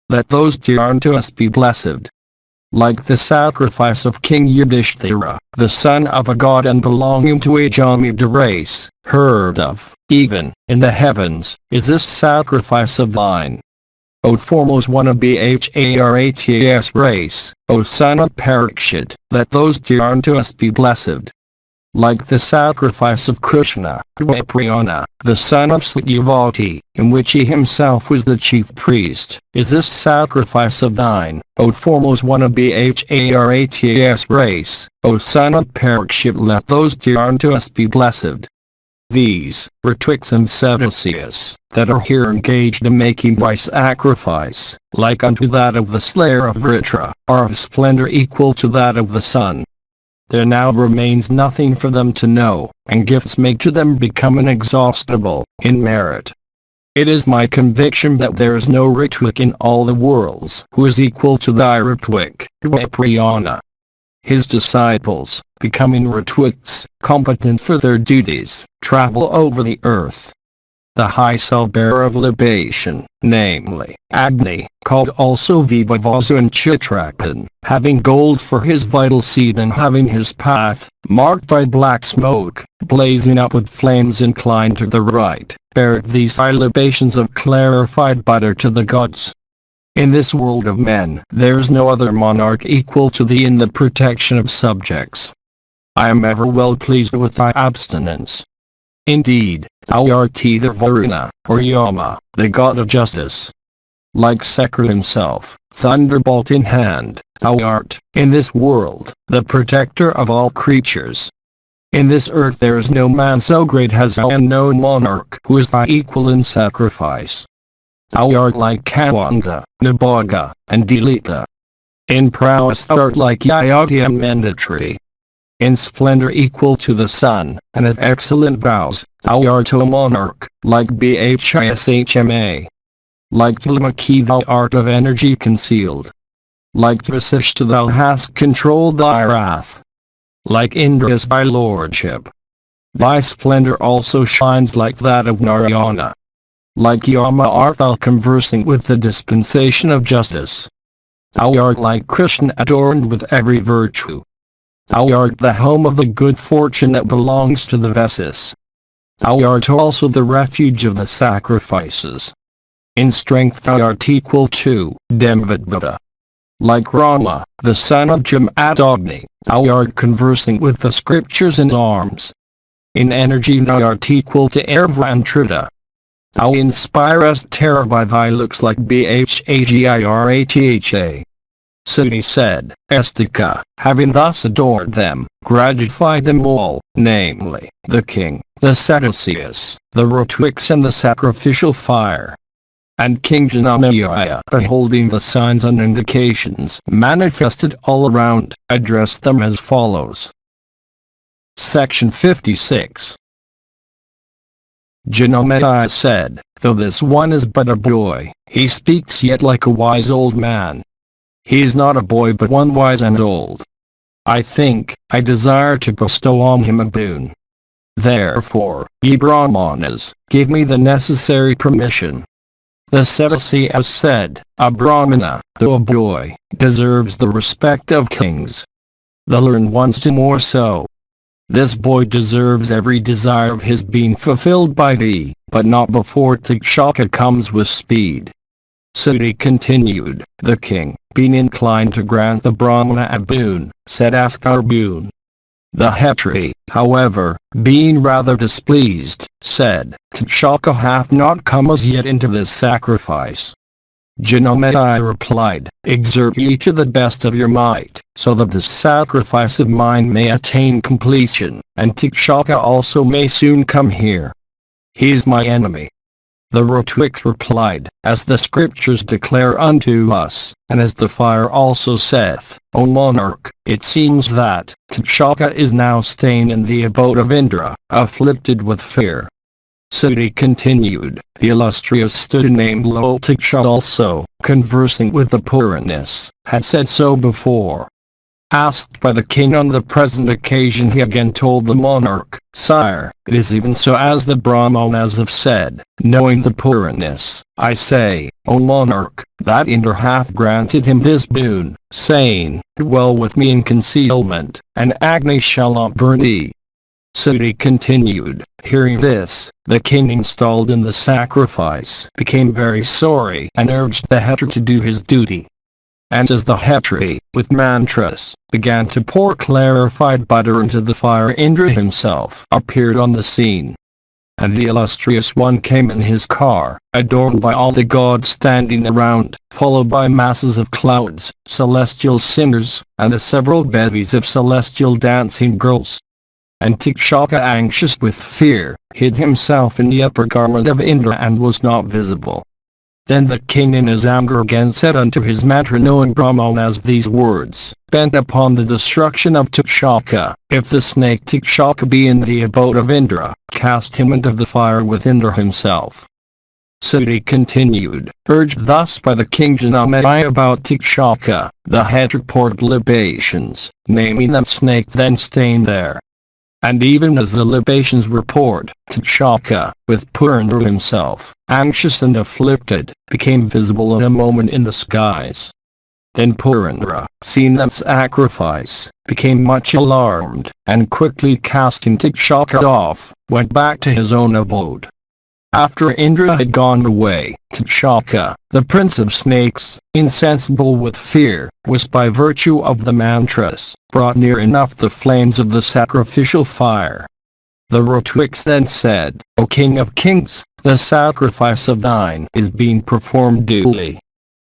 Let those dear unto us be blessed. Like the sacrifice of King Yudhishthira, the son of a god and belonging to a Jamida race, heard of, even, in the heavens, is this sacrifice of thine. O foremost one of Bharata's race, O son of Parikshit, let those dear unto us be blessed. like the sacrifice of Krishna-DWAIPAYANA, the son of Satyavati, in which he himself was the chief priest. Is this sacrifice of thine, O foremost one of Bharatas race, O son of Parikshit, let those dear unto us be blessed. These, Ritwiks and Sadducees, that are here engaged in making thy sacrifice, like unto that of the slayer of Vritra, are of splendor equal to that of the sun. There now remains nothing for them to know, and gifts make to them become inexhaustible, in merit. It is my conviction that there is no Ritwik in all the worlds who is equal to thy Ritwik, DWAIPAYANA. His disciples, becoming Ritwiks, competent for their duties, travel over the earth. The high cell-bearer of libation, namely, Agni, called also VYASA and Chitrakan, having gold for his vital seed and having his path, marked by black smoke, blazing up with flames inclined to the right, beareth these high libations of clarified butter to the gods. In this world of men, there is no other monarch equal to thee in the protection of subjects. I am ever well pleased with thy abstinence. Indeed, thou art either Varuna, or Yama, the god of justice. Like Sekar himself, thunderbolt in hand, thou art, in this world, the protector of all creatures. In this earth there is no man so great as thou, and no monarch who is thy equal in sacrifice. Thou art like Kawanga, Nabhaga, and Dilita. In prowess thou art like Yayati and Mandatri. In splendor equal to the sun, and of excellent vows, thou art a monarch, like Bhishma. Like Tlamaki thou art of energy concealed. Like Vasishta thou hast controlled thy wrath. Like Indra is thy lordship. Thy splendor also shines like that of Narayana. Like Yama art thou conversing with the dispensation of justice. Thou art like Krishna adorned with every virtue. Thou art the home of the good fortune that belongs to the Vyasas. Thou art also the refuge of the sacrifices. In strength thou art equal to Demvadbhuta. Like Rama, the son of Jamadagni, thou art conversing with the scriptures in arms. In energy thou art equal to Airvantrita. Thou inspirest terror by thy looks like Bhagiratha. Suni said, Astika, having thus adored them, gratified them all, namely, the king, the Sadducees, the Ritwiks and the sacrificial fire. And King Janamaya, beholding the signs and indications manifested all around, addressed them as follows. Section 56. Janamaya said, though this one is but a boy, he speaks yet like a wise old man. He is not a boy but one wise and old. I desire to bestow on him a boon. Therefore, ye Brahmanas, give me the necessary permission. The Sadducees said, a Brahmana, though a boy, deserves the respect of kings. The learned ones do more so. This boy deserves every desire of his being fulfilled by thee, but not before Tikshaka comes with speed. Sudi continued, the king, being inclined to grant the Brahmana a boon, said ask our boon. The Hetri, however, being rather displeased, said, Tikshaka hath not come as yet into this sacrifice. Janamaya replied, exert ye to the best of your might, so that this sacrifice of mine may attain completion, and Tikshaka also may soon come here. He is my enemy. The Ritwiks replied, as the scriptures declare unto us, and as the fire also saith, O monarch, it seems that Tikshaka is now staying in the abode of Indra, afflicted with fear. Sudi continued, the illustrious student named Lol Tiksha also, conversing with the Puranas, had said so before. Asked by the king on the present occasion, he again told the monarch, Sire, it is even so as the Brahmanas have said, knowing the Puranas, I say, O monarch, that Indra hath granted him this boon, saying, dwell with me in concealment, and Agni shall not burn thee. Sudi continued, hearing this, the king installed in the sacrifice became very sorry and urged the Hetri to do his duty. And as the Hetri, with mantras, began to pour clarified butter into the fire, Indra himself appeared on the scene. And the illustrious one came in his car, adorned by all the gods standing around, followed by masses of clouds, celestial singers, and the several bevies of celestial dancing girls. And Tikshaka, anxious with fear, hid himself in the upper garment of Indra and was not visible. Then the king in his anger again said unto his mantra-knowing Brahmanas these words, bent upon the destruction of Tikshaka, if the snake Tikshaka be in the abode of Indra, cast him into the fire with Indra himself. Sudi continued, urged thus by the king Janamaya about Tikshaka, the Hetri poured libations, naming them snake then staying there. And even as the libations were poured, Tikshaka, with Purandra himself, anxious and afflicted, became visible in a moment in the skies. Then Purandra, seeing that sacrifice, became much alarmed, and quickly casting Tikshaka off, went back to his own abode. After Indra had gone away, Tikshaka, the prince of snakes, insensible with fear, was by virtue of the mantras, brought near enough the flames of the sacrificial fire. The Ritwiks then said, O King of Kings, the sacrifice of thine is being performed duly.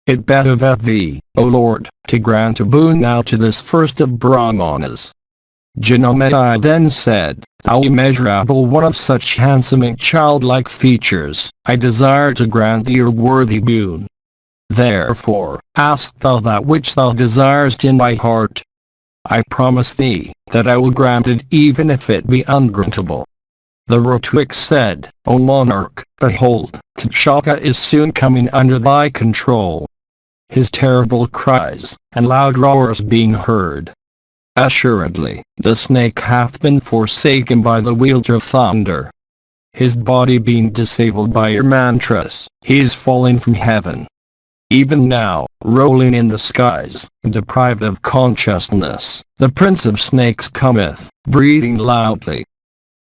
It behoveth thee, O Lord, to grant a boon now to this first of Brahmanas. Janamaya then said, Thou immeasurable one of such handsome and childlike features, I desire to grant thee a worthy boon. Therefore, ask thou that which thou desirest in thy heart. I promise thee, that I will grant it even if it be ungrantable. The Ritwik said, O monarch, behold, Tikshaka is soon coming under thy control. His terrible cries, and loud roars being heard. Assuredly, the snake hath been forsaken by the wielder of thunder. His body being disabled by your mantras, he is falling from heaven. Even now, rolling in the skies, deprived of consciousness, the prince of snakes cometh, breathing loudly.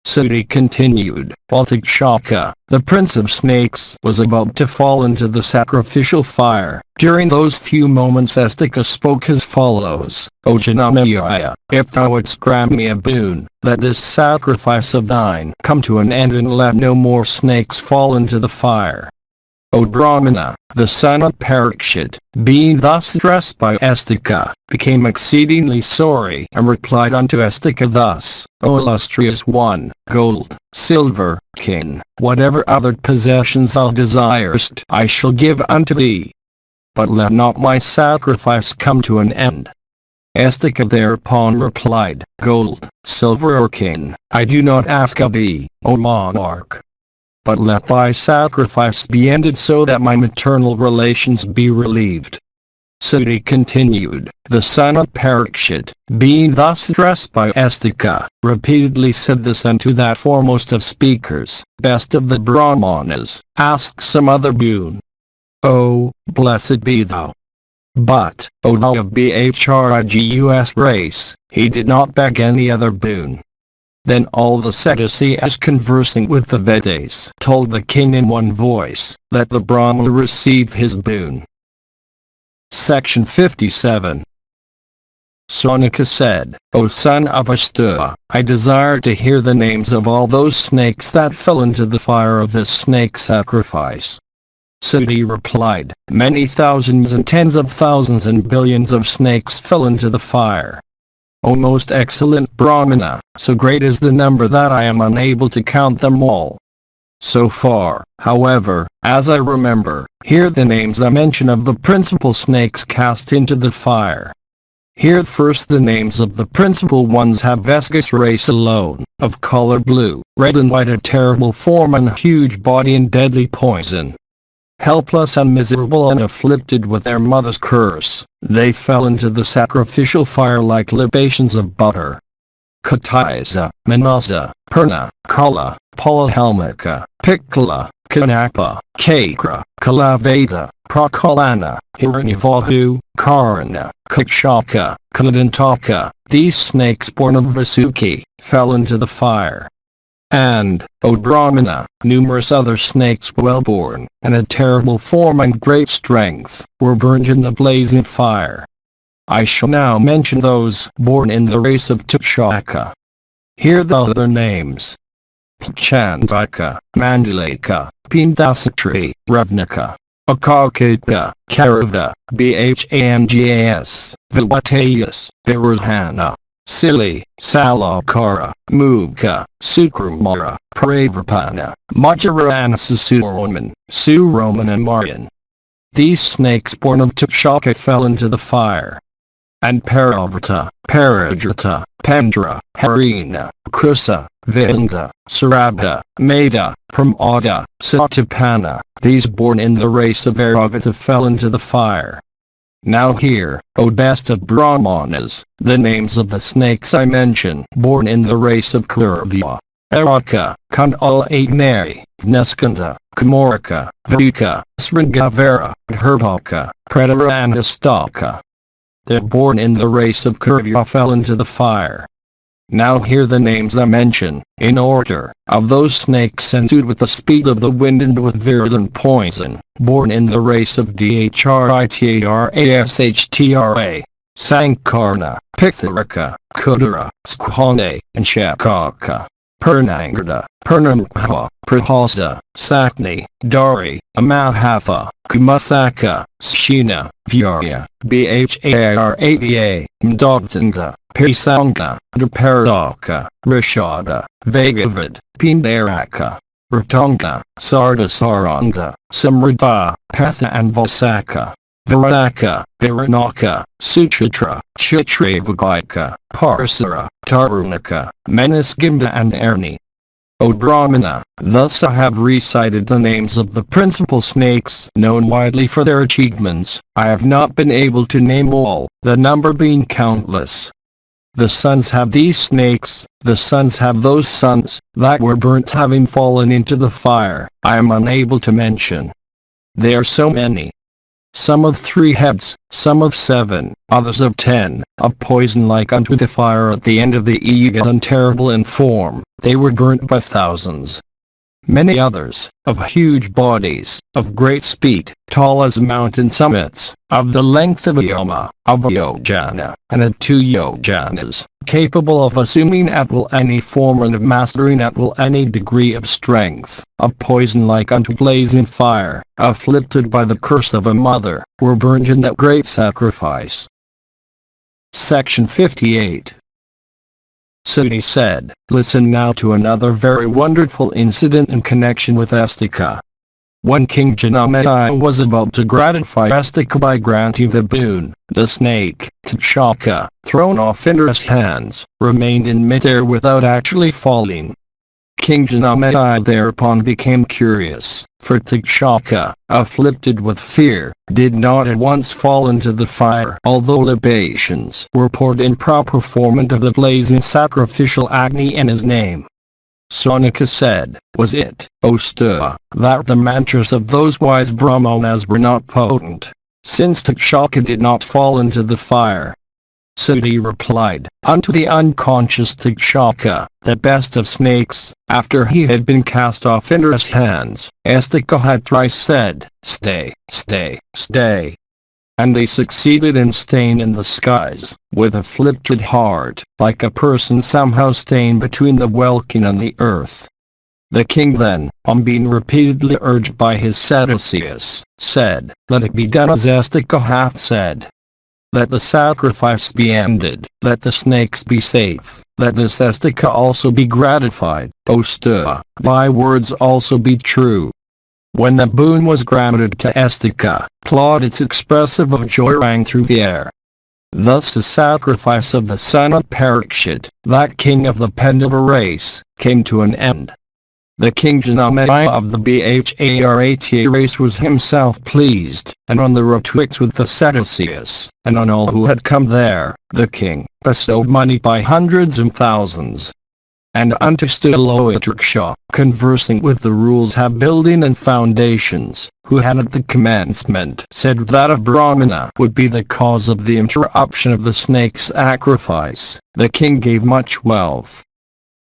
Sudi continued, while Tikshaka, the prince of snakes, was about to fall into the sacrificial fire. During those few moments Astika spoke as follows, O Janamaya, if thou wouldst grant me a boon, let this sacrifice of thine come to an end and let no more snakes fall into the fire. O Brahmana, the son of Parikshit, being thus addressed by Astika, became exceedingly sorry and replied unto Astika thus, O illustrious one, gold, silver, kin, whatever other possessions thou desirest I shall give unto thee. But let not my sacrifice come to an end. Astika thereupon replied, Gold, silver or kin, I do not ask of thee, O monarch. But let thy sacrifice be ended so that my maternal relations be relieved. Sudi continued, the son of Parikshit, being thus addressed by Astika, repeatedly said this unto that foremost of speakers, best of the Brahmanas, ask some other boon. Oh, blessed be thou. But, O thou of Bhrigus race, he did not beg any other boon. Then all the Sadducees conversing with the Vedas told the king in one voice, let the Brahma receive his boon. Section 57. Sonaka said, O son of Astua, I desire to hear the names of all those snakes that fell into the fire of this snake sacrifice. Sudi replied, many thousands and tens of thousands and billions of snakes fell into the fire. O most excellent Brahmana, so great is the number that I am unable to count them all. So far, however, as I remember, hear the names I mention of the principal snakes cast into the fire. Here first the names of the principal ones have Vesgus race alone, of color blue, red and white, a terrible form and huge body and deadly poison. Helpless and miserable and afflicted with their mother's curse, they fell into the sacrificial fire like libations of butter. Kataisa, Manasa, Purna, Kala, Palahelmika, Pikala, Kanapa, Kakra, Kalaveda, Prakalana, Hiranyavahu, Karana, Kakshaka, Kadantaka, these snakes born of Vasuki, fell into the fire. And, O Brahmana, numerous other snakes well-born, and a terrible form and great strength, were burnt in the blazing fire. I shall now mention those born in the race of Takshaka. Hear the other names. Chandvika, Mandalaka, Pindasatri, Ravnika, Akakika, Karava, Bhangas, Vilatayas, Virahana, Sili, Salakara, Mukha, Sukramara, Pravapana, Majarana Suroman, Suroman and Marian. These snakes born of Takshaka fell into the fire. And Paravrata, Paradrata, Pendra, Harina, Kusa, Vinda, Sarabha, Meda, Pramada, Satapana, these born in the race of Airavata fell into the fire. Now hear, O best of Brahmanas, the names of the snakes I mention, born in the race of Kurva, Araka, Kandala Agnari, Neskanda, Kamoraka, Vika, Sringavara, Herdaka, Predara and Astaka. They're born in the race of Kurva fell into the fire. Now hear the names I mention, in order, of those snakes endued with the speed of the wind and with virulent poison, born in the race of Dhritarashtra, Sankarna, Pitharaka, Kudara, Skhane, and Shakaka, Purnangada, Purnamha, Prahasa, Sakni, Dari, Amahatha, Kumathaka, Shina, Vyarya, Bharava, Mdogtanga, Pisanga, Dhaparadaka, Rishada, Vagavad, Pindaraka, Ratanga, Sardasaranga, Samridha, Patha and Vasaka, Virataka, Viranaka, Suchitra, Chitravagika, Parsara, Tarunaka, Menisgimba and Erni. O Brahmana, thus I have recited the names of the principal snakes known widely for their achievements. I have not been able to name all, the number being countless. The sons have these snakes, the sons have those sons, that were burnt having fallen into the fire, I am unable to mention. They are so many. Some of 3 heads, some of 7, others of 10, of poison like unto the fire at the end of the Eagle and terrible in form, they were burnt by thousands. Many others, of huge bodies, of great speed, tall as mountain summits, of the length of a yoma, of a yojana, and of 2 yojanas, capable of assuming at will any form and of mastering at will any degree of strength, of poison like unto blazing fire, afflicted by the curse of a mother, were burnt in that great sacrifice. Section 58. Suni said, listen now to another very wonderful incident in connection with Astika. When King Janamaya was about to gratify Astika by granting the boon, the snake, Takshaka, thrown off Indra's hands, remained in midair without actually falling. King Janamaya thereupon became curious, for Takshaka, afflicted with fear, did not at once fall into the fire, although libations were poured in proper form into the blazing sacrificial Agni in his name. Sonika said, was it, O Stua, that the mantras of those wise Brahmanas were not potent, since Takshaka did not fall into the fire? Sudi replied, unto the unconscious Takshaka, the best of snakes, after he had been cast off Indra's hands, Astika had thrice said, stay, stay, stay. And they succeeded in staying in the skies, with afflicted heart, like a person somehow staying between the welkin and the earth. The king then, on being repeatedly urged by his Sadduceus, said, let it be done as Astika hath said. Let the sacrifice be ended, let the snakes be safe, let this Astika also be gratified, O Stua, thy words also be true. When the boon was granted to Astika, plaudits expressive of joy rang through the air. Thus the sacrifice of the son of Parikshit, that king of the Pandava race, came to an end. The king Janamaya of the Bharata race was himself pleased, and on the retwixt with the Sadduceus, and on all who had come there, the king bestowed money by hundreds and thousands. And unto Stiloitraksha, conversing with the rules have building and foundations, who had at the commencement said that if Brahmana would be the cause of the interruption of the snake's sacrifice, the king gave much wealth.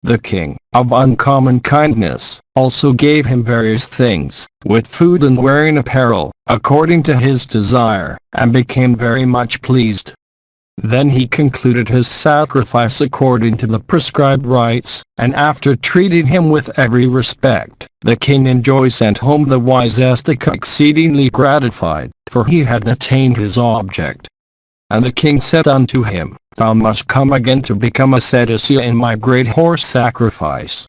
The king, of uncommon kindness, also gave him various things, with food and wearing apparel, according to his desire, and became very much pleased. Then he concluded his sacrifice according to the prescribed rites, and after treating him with every respect, the king in joy sent home the wise Astika exceedingly gratified, for he had attained his object. And the king said unto him, Thou must come again to become a Sadisya in my great horse sacrifice.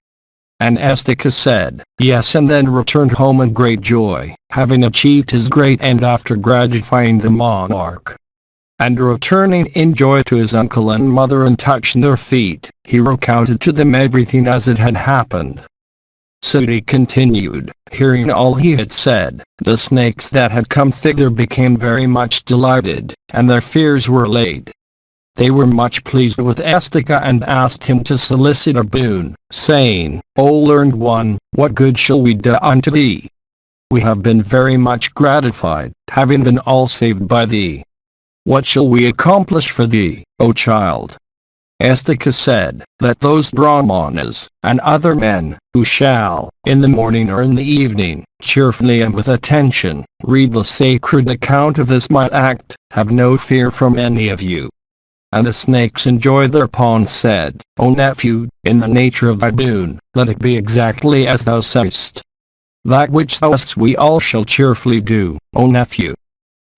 And Astika said, Yes, and then returned home in great joy, having achieved his great end after gratifying the monarch. And returning in joy to his uncle and mother and touching their feet, he recounted to them everything as it had happened. Sudi continued, hearing all he had said, the snakes that had come thither became very much delighted, and their fears were allayed. They were much pleased with Astika and asked him to solicit a boon, saying, O learned one, what good shall we do unto thee? We have been very much gratified, having been all saved by thee. What shall we accomplish for thee, O child? Astika said, That those Brahmanas, and other men, who shall, in the morning or in the evening, cheerfully and with attention, read the sacred account of this my act, have no fear from any of you. And the snakes enjoyed thereupon said, O nephew, in the nature of thy boon, let it be exactly as thou sayest. That which thou sayest we all shall cheerfully do, O nephew.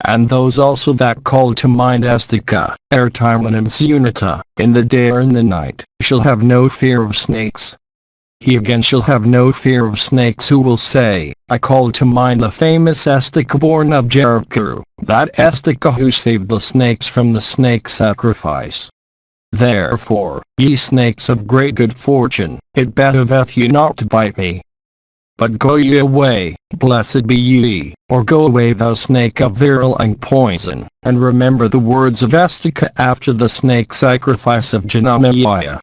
And those also that call to mind Astika, Airtime and Sunita, in the day or in the night, shall have no fear of snakes. He again shall have no fear of snakes who will say, I call to mind the famous Astika born of Jericho, that Astika who saved the snakes from the snake sacrifice. Therefore, ye snakes of great good fortune, it behoveth you not to bite me. But go ye away, blessed be ye, or go away thou snake of virulent poison, and remember the words of Astika after the snake sacrifice of Janamaya.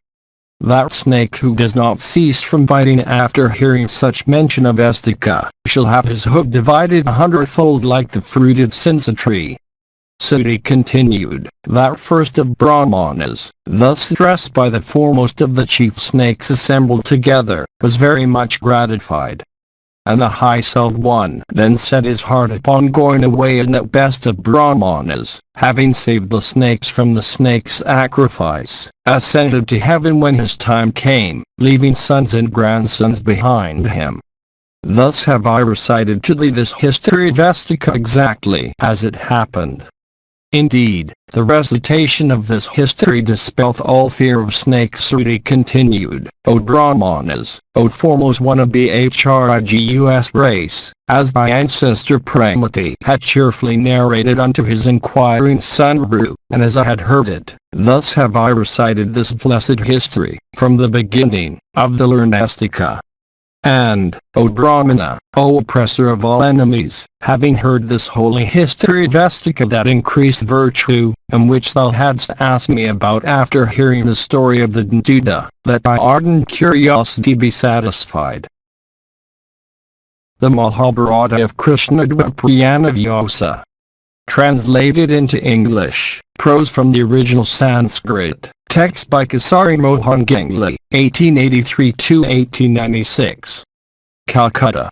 That snake who does not cease from biting after hearing such mention of Astika, shall have his hook divided 100-fold like the fruit of sinsa tree. Sudi continued, that first of Brahmanas, thus addressed by the foremost of the chief snakes assembled together, was very much gratified. And the high-souled one then set his heart upon going away, and that best of Brahmanas, having saved the snakes from the snake sacrifice, ascended to heaven when his time came, leaving sons and grandsons behind him. Thus have I recited to thee this history of Astika exactly as it happened. Indeed, the recitation of this history dispelleth all fear of snakes. Sudi continued, O Brahmanas, O foremost one of the HRIGUS race, as thy ancestor Pramati had cheerfully narrated unto his inquiring son Ru, and as I had heard it, thus have I recited this blessed history, from the beginning, of the learned Astika. And, O Brahmana, O oppressor of all enemies, having heard this holy history of Astika that increased virtue, and which thou hadst asked me about after hearing the story of the Danduda, let thy ardent curiosity be satisfied. The Mahabharata of KRISHNA-DWAIPAYANA VYASA. Translated into English, prose from the original Sanskrit text by Kisari Mohan Ganguli, 1883–1896. Calcutta.